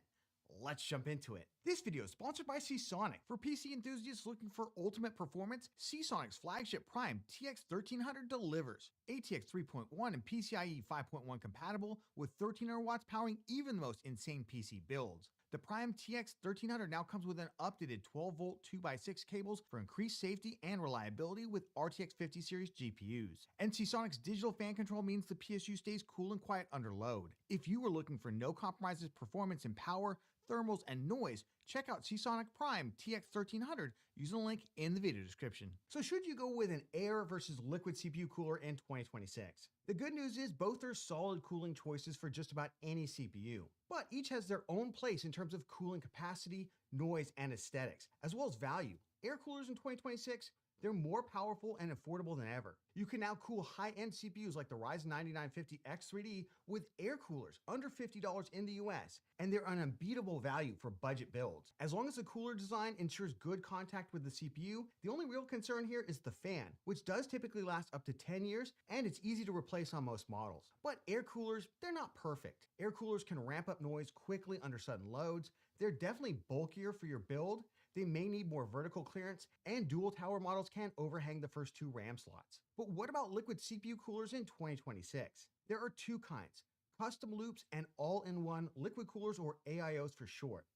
Let's jump into it. This video is sponsored by Seasonic. For PC enthusiasts looking for ultimate performance, Seasonic's flagship Prime TX1300 delivers. ATX 3.1 and PCIe 5.1 compatible with 1300 watts powering even the most insane PC builds. The Prime TX1300 now comes with an updated 12-volt 2x6 cables for increased safety and reliability with RTX 50 series GPUs. And Seasonic's digital fan control means the PSU stays cool and quiet under load. If you were looking for no compromises performance in power, thermals, and noise, check out Seasonic Prime TX1300 using the link in the video description. So should you go with an air versus liquid CPU cooler in 2026? The good news is both are solid cooling choices for just about any CPU, but each has their own place in terms of cooling capacity, noise, and aesthetics, as well as value. Air coolers in 2026, they're more powerful and affordable than ever. You can now cool high-end CPUs like the Ryzen 9950X 3D with air coolers under $50 in the US, and they're an unbeatable value for budget builds. As long as the cooler design ensures good contact with the CPU, the only real concern here is the fan, which does typically last up to 10 years, and it's easy to replace on most models. But air coolers, they're not perfect. Air coolers can ramp up noise quickly under sudden loads. They're definitely bulkier for your build. They may need more vertical clearance, and dual tower models can overhang the first 2 RAM slots. But what about liquid CPU coolers in 2026? There are 2 kinds, custom loops and all-in-one liquid coolers, or AIOs for short.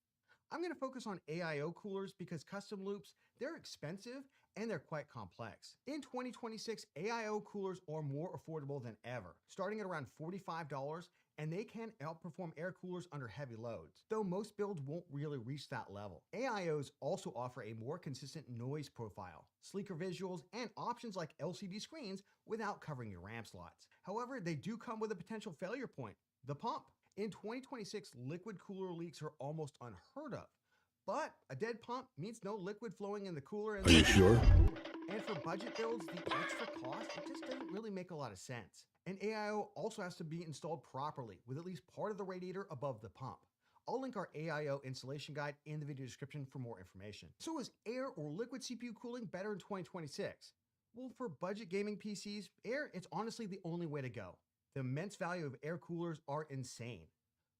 I'm going to focus on AIO coolers because custom loops, they're expensive and they're quite complex. In 2026, AIO coolers are more affordable than ever, starting at around $45, and they can outperform air coolers under heavy loads, though most builds won't really reach that level. AIOs also offer a more consistent noise profile, sleeker visuals, and options like LCD screens without covering your RAM slots. However, they do come with a potential failure point, the pump. In 2026, liquid cooler leaks are almost unheard of, but a dead pump means no liquid flowing in the cooler. Are you sure? And for budget builds, the extra cost, it just doesn't really make a lot of sense. An AIO also has to be installed properly with at least part of the radiator above the pump. I'll link our AIO installation guide in the video description for more information. So is air or liquid CPU cooling better in 2026? Well, for budget gaming PCs, air, it's honestly the only way to go. The immense value of air coolers are insane.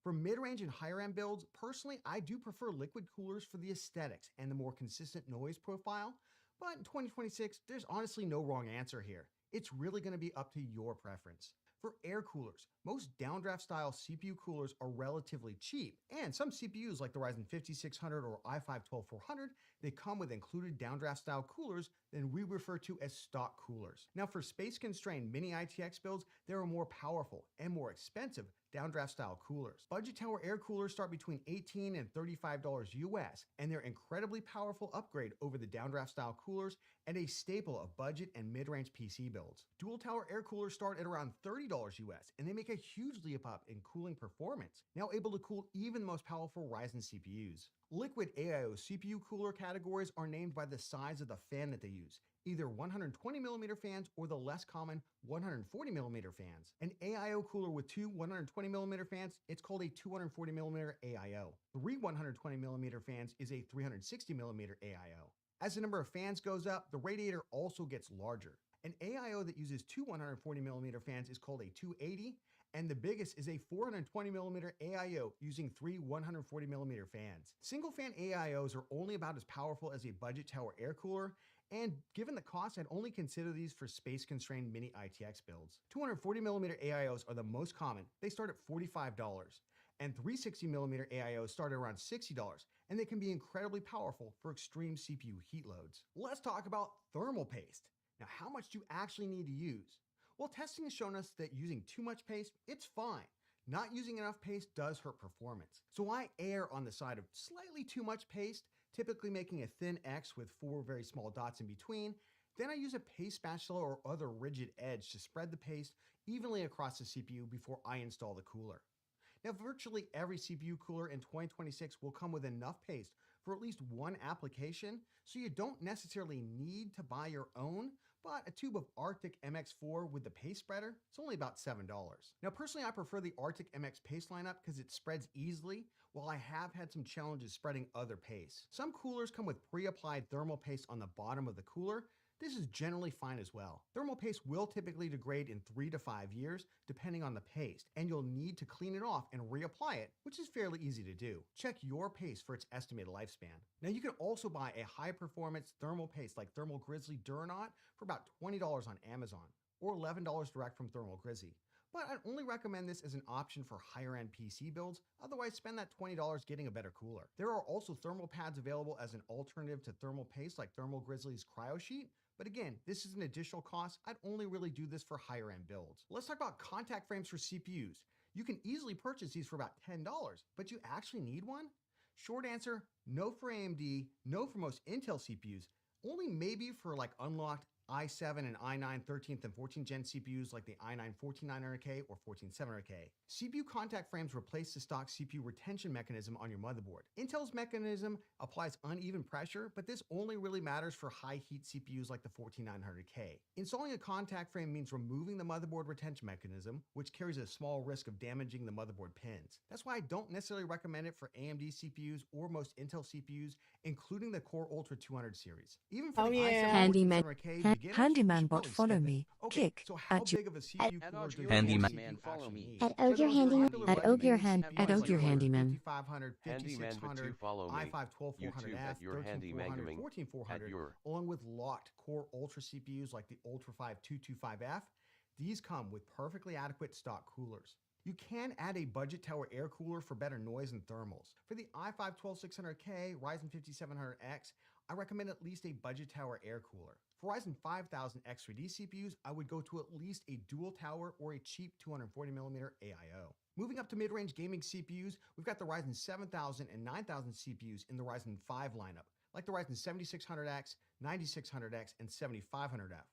For mid-range and higher-end builds, personally, I do prefer liquid coolers for the aesthetics and the more consistent noise profile, but in 2026, there's honestly no wrong answer here. It's really going to be up to your preference. For air coolers, most downdraft style CPU coolers are relatively cheap, and some CPUs like the Ryzen 5600 or i5-12400, they come with included downdraft style coolers than we refer to as stock coolers. Now for space-constrained mini ITX builds, there are more powerful and more expensive downdraft style coolers. Budget tower air coolers start between $18 and $35 US, and they're incredibly powerful upgrade over the downdraft style coolers and a staple of budget and mid-range PC builds. Dual tower air coolers start at around $30 US, and they make a huge leap up in cooling performance, now able to cool even the most powerful Ryzen CPUs. Liquid AIO CPU cooler categories are named by the size of the fan that they use, either 120mm fans or the less common 140mm fans. An AIO cooler with two 120mm fans, it's called a 240mm AIO. Three 120mm fans is a 360mm AIO. As the number of fans goes up, the radiator also gets larger. An AIO that uses two 140mm fans is called a 280, and the biggest is a 420mm AIO using three 140mm fans. Single fan AIOs are only about as powerful as a budget tower air cooler, and given the cost, I'd only consider these for space-constrained mini ITX builds. 240mm AIOs are the most common. They start at $45, and 360mm AIOs start at around $60, and they can be incredibly powerful for extreme CPU heat loads. Let's talk about thermal paste. Now, how much do you actually need to use? Well, testing has shown us that using too much paste, it's fine. Not using enough paste does hurt performance. So I err on the side of slightly too much paste, typically making a thin X with 4 very small dots in between. Then I use a paste spatula or other rigid edge to spread the paste evenly across the CPU before I install the cooler. Now, virtually every CPU cooler in 2026 will come with enough paste for at least one application, so you don't necessarily need to buy your own, but a tube of Arctic MX4 with the paste spreader, it's only about $7. Now, personally, I prefer the Arctic MX paste lineup because it spreads easily, while I have had some challenges spreading other paste. Some coolers come with pre-applied thermal paste on the bottom of the cooler. This is generally fine as well. Thermal paste will typically degrade in 3 to 5 years, depending on the paste, and you'll need to clean it off and reapply it, which is fairly easy to do. Check your paste for its estimated lifespan. Now, you can also buy a high-performance thermal paste like Thermal Grizzly Duranaut for about $20 on Amazon, or $11 direct from Thermal Grizzly. But I'd only recommend this as an option for higher-end PC builds, otherwise spend that $20 getting a better cooler. There are also thermal pads available as an alternative to thermal paste like Thermal Grizzly's CryoSheet, but again, this is an additional cost. I'd only really do this for higher end builds. Let's talk about contact frames for CPUs. You can easily purchase these for about $10, but you actually need one? Short answer, no for AMD, no for most Intel CPUs, only maybe for like unlocked i7 and i9 13th and 14th gen CPUs like the i9 14900K or 14700K. CPU contact frames replace the stock CPU retention mechanism on your motherboard. Intel's mechanism applies uneven pressure, but this only really matters for high heat CPUs like the 14900K. Installing a contact frame means removing the motherboard retention mechanism, which carries a small risk of damaging the motherboard pins. That's why I don't necessarily recommend it for AMD CPUs or most Intel CPUs, including the Core Ultra 200 series. Even for the i7 14700K, Handyman bot, follow me. Kick so how at you. big of a CPU cooler do you Handyman. CPU actually need? At Ogre Handyman. At Ogre Handyman. 5500, 5600, i5 12400F, 13400, 14400, along with locked Core Ultra CPUs like the Ultra 5 225F. These come with perfectly adequate stock coolers. You can add a budget tower air cooler for better noise and thermals. For the i5 12600K, Ryzen 5700X, I recommend at least a budget tower air cooler. For Ryzen 5000 X3D CPUs, I would go to at least a dual tower or a cheap 240mm AIO. Moving up to mid-range gaming CPUs, we've got the Ryzen 7000 and 9000 CPUs in the Ryzen 5 lineup, like the Ryzen 7600X, 9600X, and 7500F.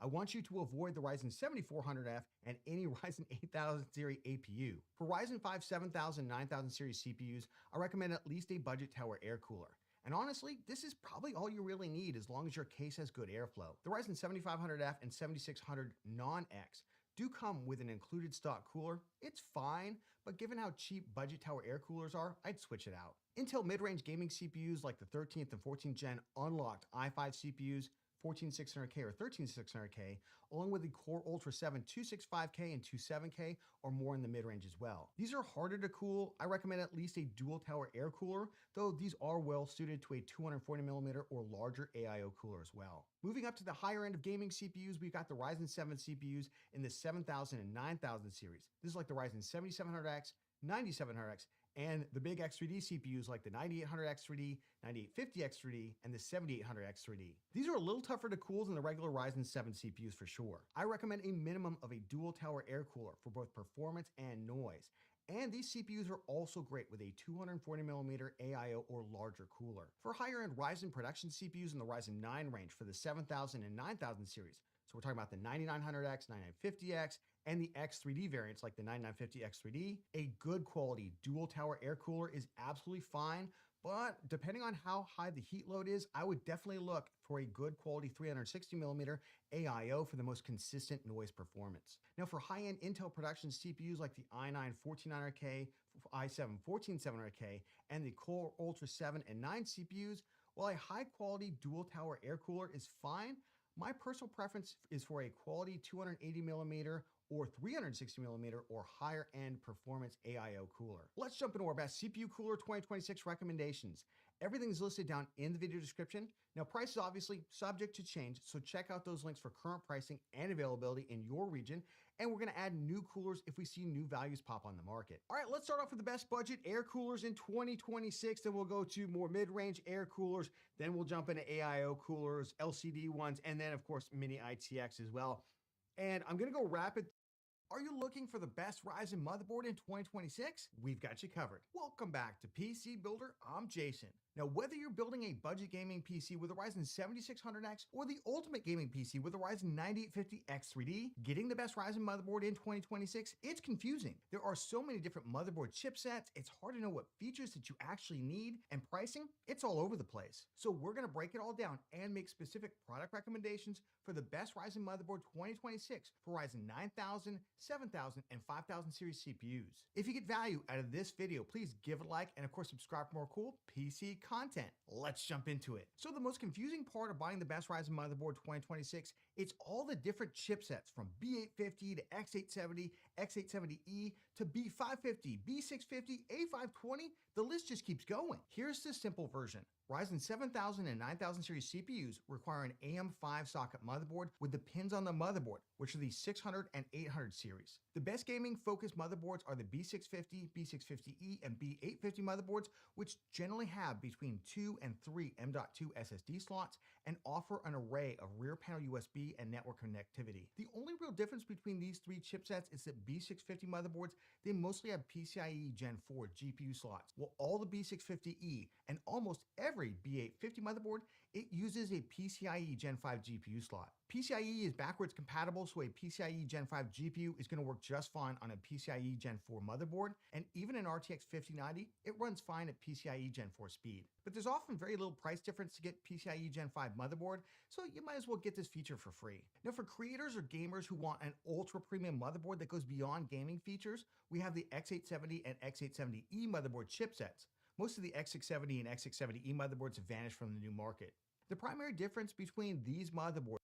I want you to avoid the Ryzen 7400F and any Ryzen 8000 series APU. For Ryzen 5 7000, 9000 series CPUs, I recommend at least a budget tower air cooler. And honestly, this is probably all you really need as long as your case has good airflow. The Ryzen 7500F and 7600 non-X do come with an included stock cooler. It's fine, but given how cheap budget tower air coolers are, I'd switch it out. Intel mid-range gaming CPUs like the 13th and 14th gen unlocked i5 CPUs, 14600K or 13600K, along with the Core Ultra 7 265K and 27K, are more in the mid-range as well. These are harder to cool. I recommend at least a dual tower air cooler, though these are well suited to a 240mm or larger AIO cooler as well. Moving up to the higher end of gaming CPUs, we've got the Ryzen 7 CPUs in the 7000 and 9000 series. This is like the Ryzen 7700X, 9700X, and the big X3D CPUs like the 9800X3D, 9850X3D, and the 7800X3D. These are a little tougher to cool than the regular Ryzen 7 CPUs for sure. I recommend a minimum of a dual tower air cooler for both performance and noise. And these CPUs are also great with a 240mm AIO or larger cooler. For higher-end Ryzen production CPUs in the Ryzen 9 range for the 7000 and 9000 series, so we're talking about the 9900X, 9950X, and the X3D variants like the 9950X3D, a good quality dual tower air cooler is absolutely fine, but depending on how high the heat load is, I would definitely look for a good quality 360mm AIO for the most consistent noise performance. Now for high-end Intel production CPUs like the i9-14900K, i7-14700K, and the Core Ultra 7 and 9 CPUs, while a high-quality dual tower air cooler is fine, my personal preference is for a quality 280mm or 360mm or higher end performance AIO cooler. Let's jump into our best CPU cooler 2026 recommendations. Everything is listed down in the video description. Now price is obviously subject to change, so check out those links for current pricing and availability in your region, and we're gonna add new coolers if we see new values pop on the market. All right, let's start off with the best budget air coolers in 2026, then we'll go to more mid-range air coolers, then we'll jump into AIO coolers, LCD ones, and then of course mini ITX as well. And I'm gonna go rapid. Are you looking for the best Ryzen motherboard in 2026? We've got you covered. Welcome back to PC Builder. I'm Jason. Now, whether you're building a budget gaming PC with a Ryzen 7600X or the ultimate gaming PC with a Ryzen 9850X3D, getting the best Ryzen motherboard in 2026, it's confusing. There are so many different motherboard chipsets, it's hard to know what features that you actually need, and pricing, it's all over the place. So we're gonna break it all down and make specific product recommendations for the best Ryzen motherboard 2026 for Ryzen 9000, 7000, and 5000 series CPUs. If you get value out of this video, please give it a like and of course subscribe for more cool PC content. Let's jump into it. So the most confusing part of buying the best Ryzen motherboard 2026, it's all the different chipsets from B850 to X870, X870E to B550, B650, A520, the list just keeps going. Here's the simple version. Ryzen 7000 and 9000 series CPUs require an AM5 socket motherboard with the pins on the motherboard, which are the 600 and 800 series. The best gaming focused motherboards are the B650, B650E, and B850 motherboards, which generally have between 2 and 3 M.2 SSD slots and offer an array of rear panel USB and network connectivity. The only real difference between these three chipsets is that B650 motherboards, they mostly have PCIe Gen 4 GPU slots, while all the B650E and almost every B850 motherboard, it uses a PCIe Gen 5 GPU slot. PCIe is backwards compatible, so a PCIe Gen 5 GPU is going to work just fine on a PCIe Gen 4 motherboard, and even an RTX 5090, it runs fine at PCIe Gen 4 speed. But there's often very little price difference to get PCIe Gen 5 motherboard, so you might as well get this feature for free. Now for creators or gamers who want an ultra premium motherboard that goes beyond gaming features, we have the X870 and X870E motherboard chipsets. Most of the X670 and X670E motherboards have vanished from the new market. The primary difference between these motherboards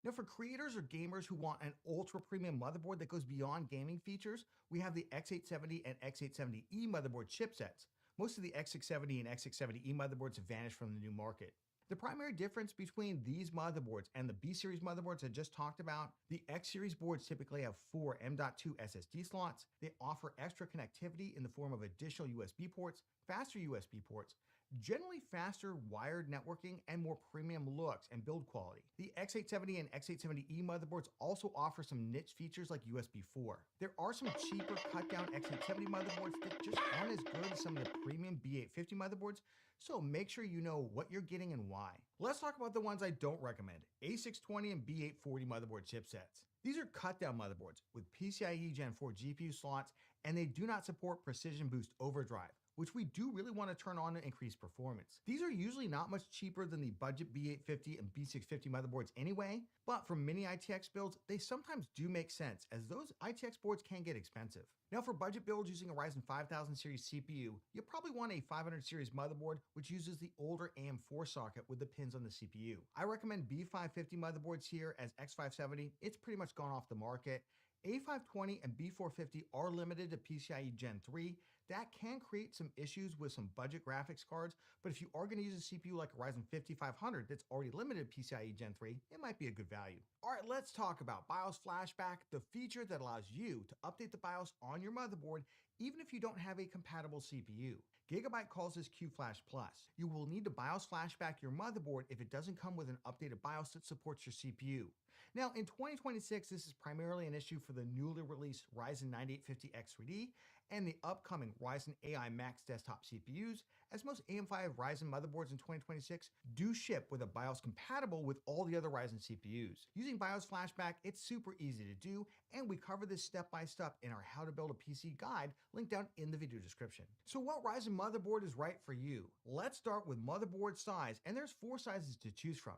Now for creators or gamers who want an ultra premium motherboard that goes beyond gaming features, we have the X870 and X870E motherboard chipsets. Most of the X670 and X670E motherboards have vanished from the new market. The primary difference between these motherboards and the B-series motherboards I just talked about, the X-series boards typically have 4 M.2 SSD slots. They offer extra connectivity in the form of additional USB ports, faster USB ports, generally faster wired networking, and more premium looks and build quality. The X870 and X870E motherboards also offer some niche features like USB 4. There are some cheaper cut-down X870 motherboards that just aren't as good as some of the premium B850 motherboards, so make sure you know what you're getting and why. Let's talk about the ones I don't recommend, A620 and B840 motherboard chipsets. These are cut-down motherboards with PCIe Gen 4 GPU slots, and they do not support Precision Boost Overdrive, which we do really want to turn on to increase performance. These are usually not much cheaper than the budget B850 and B650 motherboards anyway, but for mini ITX builds, they sometimes do make sense as those ITX boards can get expensive. Now for budget builds using a Ryzen 5000 series CPU, you'll probably want a 500 series motherboard which uses the older AM4 socket with the pins on the CPU. I recommend B550 motherboards here as X570, it's pretty much gone off the market. A520 and B450 are limited to PCIe Gen 3. That can create some issues with some budget graphics cards, but if you are going to use a CPU like a Ryzen 5500 that's already limited to PCIe Gen 3, it might be a good value. All right, let's talk about BIOS Flashback, the feature that allows you to update the BIOS on your motherboard even if you don't have a compatible CPU. Gigabyte calls this QFlash Plus. You will need to BIOS flashback your motherboard if it doesn't come with an updated BIOS that supports your CPU. Now, in 2026, this is primarily an issue for the newly released Ryzen 9850X3D and the upcoming Ryzen AI Max desktop CPUs, as most AM5 Ryzen motherboards in 2026 do ship with a BIOS compatible with all the other Ryzen CPUs. Using BIOS flashback, it's super easy to do, and we cover this step by step in our How to Build a PC guide, linked down in the video description. So what Ryzen motherboard is right for you? Let's start with motherboard size, and there's 4 sizes to choose from.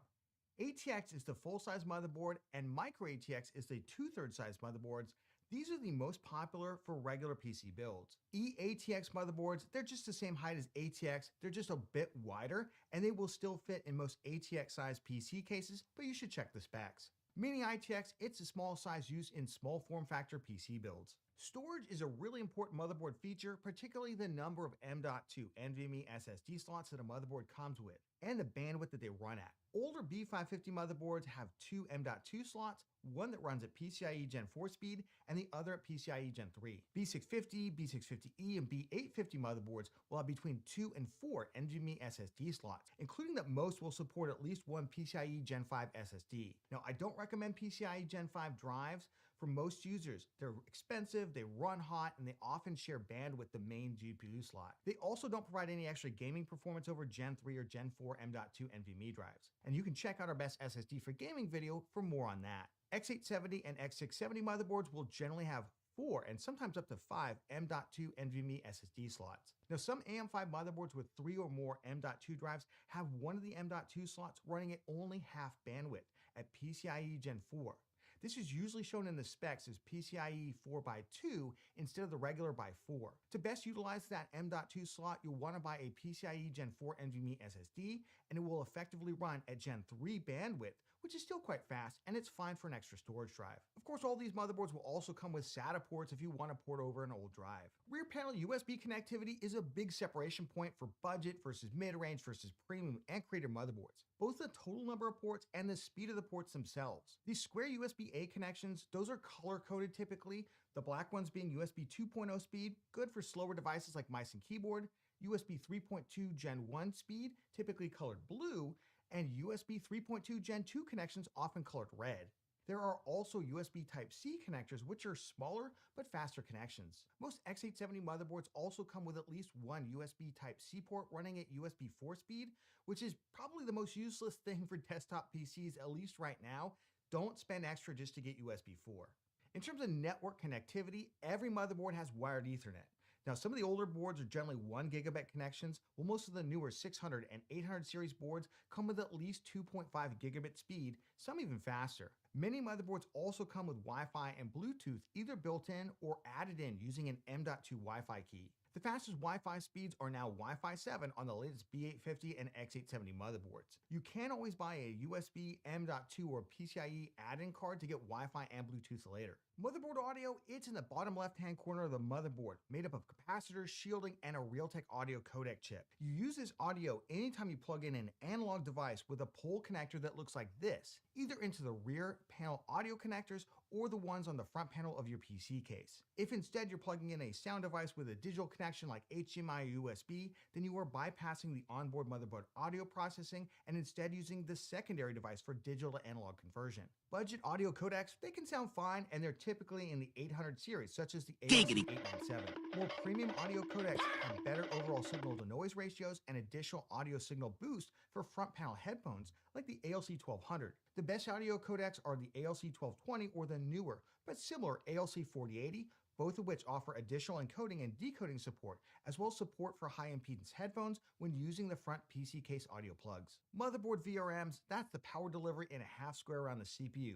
ATX is the full-size motherboard, and Micro ATX is the 2/3 size motherboards. These are the most popular for regular PC builds. eATX motherboards, they're just the same height as ATX, they're just a bit wider, and they will still fit in most ATX size PC cases, but you should check the specs. Mini ITX, it's a small size used in small form factor PC builds. Storage is a really important motherboard feature, particularly the number of M.2 NVMe SSD slots that a motherboard comes with, and the bandwidth that they run at. Older B550 motherboards have 2 M.2 slots, one that runs at PCIe Gen 4 speed and the other at PCIe Gen 3. B650, B650E, and B850 motherboards will have between 2 and 4 NVMe SSD slots, including that most will support at least one PCIe Gen 5 SSD. Now, I don't recommend PCIe Gen 5 drives for most users. They're expensive, they run hot, and they often share bandwidth with the main GPU slot. They also don't provide any extra gaming performance over Gen 3 or Gen 4 M.2 NVMe drives. And you can check out our best SSD for gaming video for more on that. X870 and X670 motherboards will generally have 4 and sometimes up to 5 M.2 NVMe SSD slots. Now, some AM5 motherboards with 3 or more M.2 drives have one of the M.2 slots running at only half bandwidth at PCIe Gen 4. This is usually shown in the specs as PCIe 4x2 instead of the regular by 4. To best utilize that M.2 slot, you'll want to buy a PCIe Gen 4 NVMe SSD, and it will effectively run at Gen 3 bandwidth, which is still quite fast, and it's fine for an extra storage drive. Of course, all these motherboards will also come with SATA ports if you want to port over an old drive. Rear panel USB connectivity is a big separation point for budget versus mid-range versus premium and creator motherboards. Both the total number of ports and the speed of the ports themselves. These square USB-A connections, those are color-coded typically, the black ones being USB 2.0 speed, good for slower devices like mice and keyboard, USB 3.2 Gen 1 speed, typically colored blue, and USB 3.2 Gen 2 connections often colored red. There are also USB Type-C connectors, which are smaller but faster connections. Most X870 motherboards also come with at least one USB Type-C port running at USB 4 speed, which is probably the most useless thing for desktop PCs, at least right now. Don't spend extra just to get USB 4. In terms of network connectivity, every motherboard has wired Ethernet. Now, some of the older boards are generally 1 gigabit connections, while most of the newer 600 and 800 series boards come with at least 2.5 gigabit speed, some even faster. Many motherboards also come with Wi-Fi and Bluetooth either built in or added in using an M.2 Wi-Fi key. The fastest Wi-Fi speeds are now Wi-Fi 7 on the latest B850 and X870 motherboards. You can always buy a USB M.2 or PCIe add-in card to get Wi-Fi and Bluetooth later. Motherboard audio, it's in the bottom left-hand corner of the motherboard, made up of capacitors, shielding, and a Realtek audio codec chip. You use this audio anytime you plug in an analog device with a pole connector that looks like this, either into the rear panel audio connectors or the ones on the front panel of your PC case. If instead you're plugging in a sound device with a digital connection like HDMI or USB, then you are bypassing the onboard motherboard audio processing and instead using the secondary device for digital to analog conversion. Budget audio codecs, they can sound fine, and they're typically in the 800 series, such as the ALC897. More premium audio codecs have better overall signal-to-noise ratios and additional audio signal boost for front panel headphones, like the ALC1200. The best audio codecs are the ALC1220 or the newer, but similar ALC4080, both of which offer additional encoding and decoding support, as well as support for high impedance headphones when using the front PC case audio plugs. Motherboard VRMs, that's the power delivery in a half square around the CPU.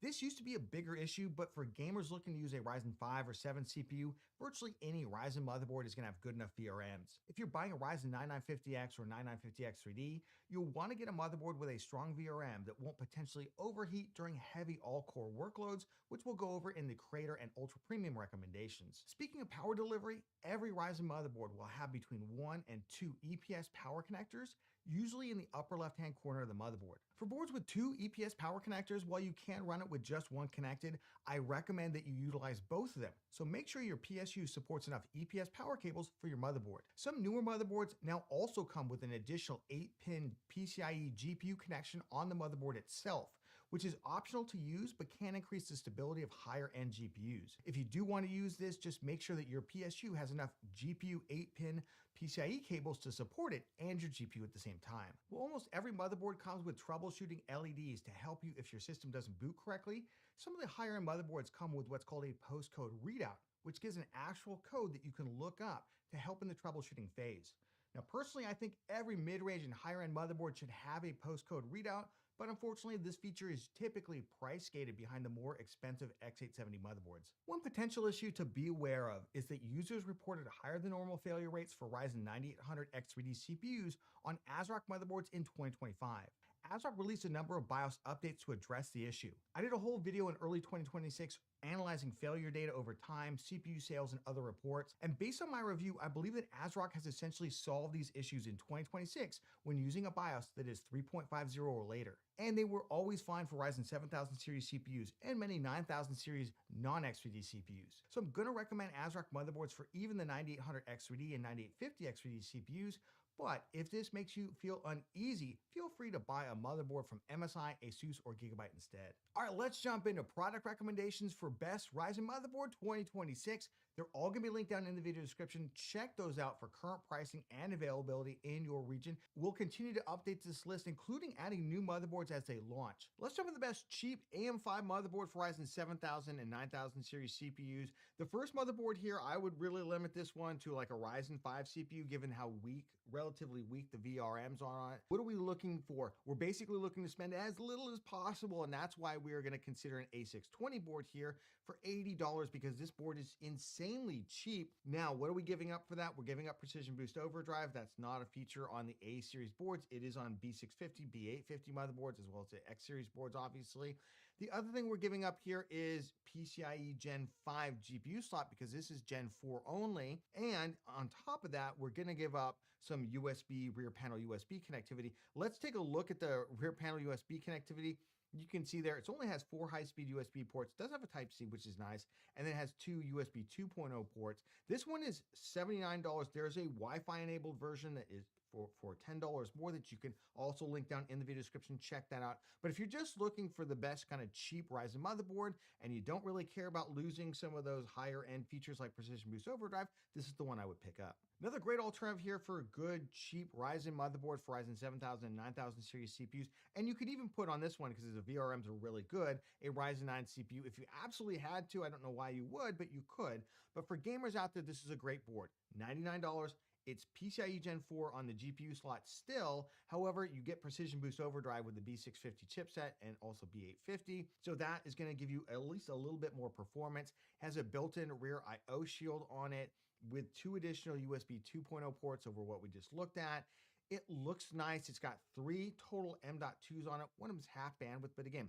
This used to be a bigger issue, but for gamers looking to use a Ryzen 5 or 7 CPU, virtually any Ryzen motherboard is going to have good enough VRMs. If you're buying a Ryzen 9950X or 9950X 3D, you'll want to get a motherboard with a strong VRM that won't potentially overheat during heavy all-core workloads, which we'll go over in the Creator and Ultra Premium recommendations. Speaking of power delivery, every Ryzen motherboard will have between 1 and 2 EPS power connectors, usually in the upper left-hand corner of the motherboard. For boards with 2 EPS power connectors, while you can run it with just one connected, I recommend that you utilize both of them. So make sure your PSU supports enough EPS power cables for your motherboard. Some newer motherboards now also come with an additional 8-pin PCIe GPU connection on the motherboard itself, which is optional to use but can increase the stability of higher end GPUs. If you do want to use this, just make sure that your PSU has enough GPU 8-pin PCIe cables to support it and your GPU at the same time. Well, almost every motherboard comes with troubleshooting LEDs to help you if your system doesn't boot correctly. Some of the higher end motherboards come with what's called a postcode readout, which gives an actual code that you can look up to help in the troubleshooting phase. Now, personally, I think every mid-range and higher end motherboard should have a postcode readout, but unfortunately this feature is typically price gated behind the more expensive X870 motherboards. One potential issue to be aware of is that users reported higher than normal failure rates for Ryzen 9800 X3D CPUs on ASRock motherboards in 2025. ASRock released a number of BIOS updates to address the issue. I did a whole video in early 2026 analyzing failure data over time, CPU sales, and other reports. And based on my review, I believe that ASRock has essentially solved these issues in 2026 when using a BIOS that is 3.50 or later. And they were always fine for Ryzen 7000 series CPUs and many 9000 series non-X3D CPUs. So I'm going to recommend ASRock motherboards for even the 9800 X3D and 9850 X3D CPUs. But if this makes you feel uneasy, feel free to buy a motherboard from MSI, ASUS, or Gigabyte instead. All right, let's jump into product recommendations for best Ryzen motherboard 2026. They're all going to be linked down in the video description. Check those out for current pricing and availability in your region. We'll continue to update this list, including adding new motherboards as they launch. Let's jump into the best cheap AM5 motherboard for Ryzen 7000 and 9000 series CPUs. The first motherboard here, I would really limit this one to like a Ryzen 5 CPU, given how relatively weak the VRMs are on it. What are we looking for? We're basically looking to spend as little as possible, and that's why we are going to consider an A620 board here for $80 because this board is insanely cheap. Now, what are we giving up for that? We're giving up Precision Boost Overdrive. That's not a feature on the A series boards. It is on B650, B850 motherboards, as well as the X series boards, obviously. The other thing we're giving up here is PCIe Gen 5 GPU slot because this is Gen 4 only. And on top of that, we're going to give up some USB, rear panel USB connectivity. Let's take a look at the rear panel USB connectivity. You can see there, it only has 4 high-speed USB ports. It does have a Type-C, which is nice. And then it has 2 USB 2.0 ports. This one is $79. There's a Wi-Fi enabled version that is for $10 more that you can also link down in the video description. Check that out. But if you're just looking for the best kind of cheap Ryzen motherboard and you don't really care about losing some of those higher end features like Precision Boost Overdrive, this is the one I would pick up. Another great alternative here for a good cheap Ryzen motherboard for Ryzen 7000 and 9000 series CPUs, and you could even put on this one because the VRMs are really good, a Ryzen 9 CPU. If you absolutely had to, I don't know why you would, but you could. But for gamers out there, this is a great board. $99. It's PCIe Gen 4 on the GPU slot still. However, you get Precision Boost Overdrive with the B650 chipset and also B850. So that is going to give you at least a little bit more performance. Has a built-in rear I/O shield on it with 2 additional USB 2.0 ports over what we just looked at. It looks nice. It's got 3 total M.2s on it. One of them is half bandwidth, but again,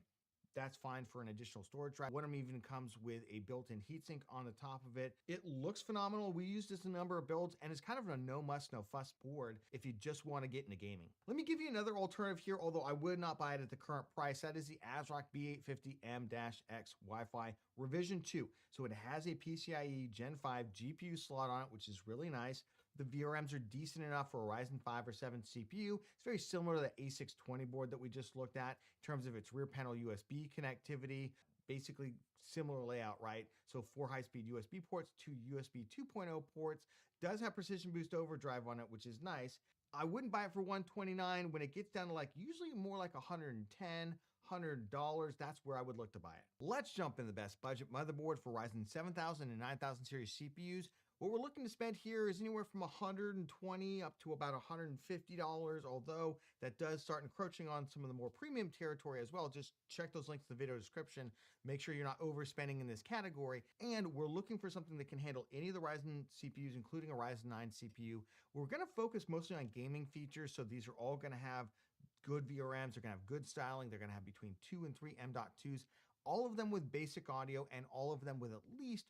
that's fine for an additional storage drive. One of them even comes with a built-in heatsink on the top of it. It looks phenomenal. We used this in a number of builds, and it's kind of a no muss, no fuss board if you just want to get into gaming. Let me give you another alternative here, although I would not buy it at the current price. That is the ASRock B850M-X Wi-Fi Revision 2. So it has a PCIe Gen 5 GPU slot on it, which is really nice. The VRMs are decent enough for a Ryzen 5 or 7 CPU. It's very similar to the A620 board that we just looked at in terms of its rear panel USB connectivity. Basically similar layout, right? So 4 high-speed USB ports, 2 USB 2.0 ports. Does have Precision Boost Overdrive on it, which is nice. I wouldn't buy it for $129 when it gets down to like usually more like $110, $100, that's where I would look to buy it. Let's jump in the best budget motherboard for Ryzen 7000 and 9000 series CPUs. What we're looking to spend here is anywhere from $120 up to about $150, although that does start encroaching on some of the more premium territory as well. Just check those links in the video description. Make sure you're not overspending in this category. And we're looking for something that can handle any of the Ryzen CPUs, including a Ryzen 9 CPU. We're going to focus mostly on gaming features, so these are all going to have good VRMs, they're going to have good styling, they're going to have between 2 and 3 M.2s, all of them with basic audio, and all of them with at least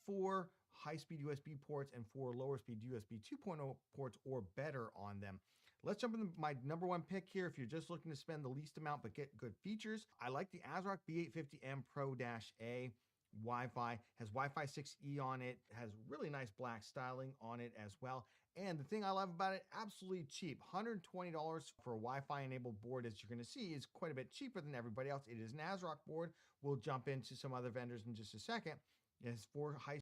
4 high-speed USB ports and 4 lower-speed USB 2.0 ports or better on them. Let's jump into my number one pick here. If you're just looking to spend the least amount but get good features, I like the ASRock B850M Pro-A. Wi-Fi, has Wi-Fi 6E on it, has really nice black styling on it as well. And the thing I love about it, absolutely cheap. $120 for a Wi-Fi enabled board, as you're going to see, is quite a bit cheaper than everybody else. It is an ASRock board. We'll jump into some other vendors in just a second. It has 4 high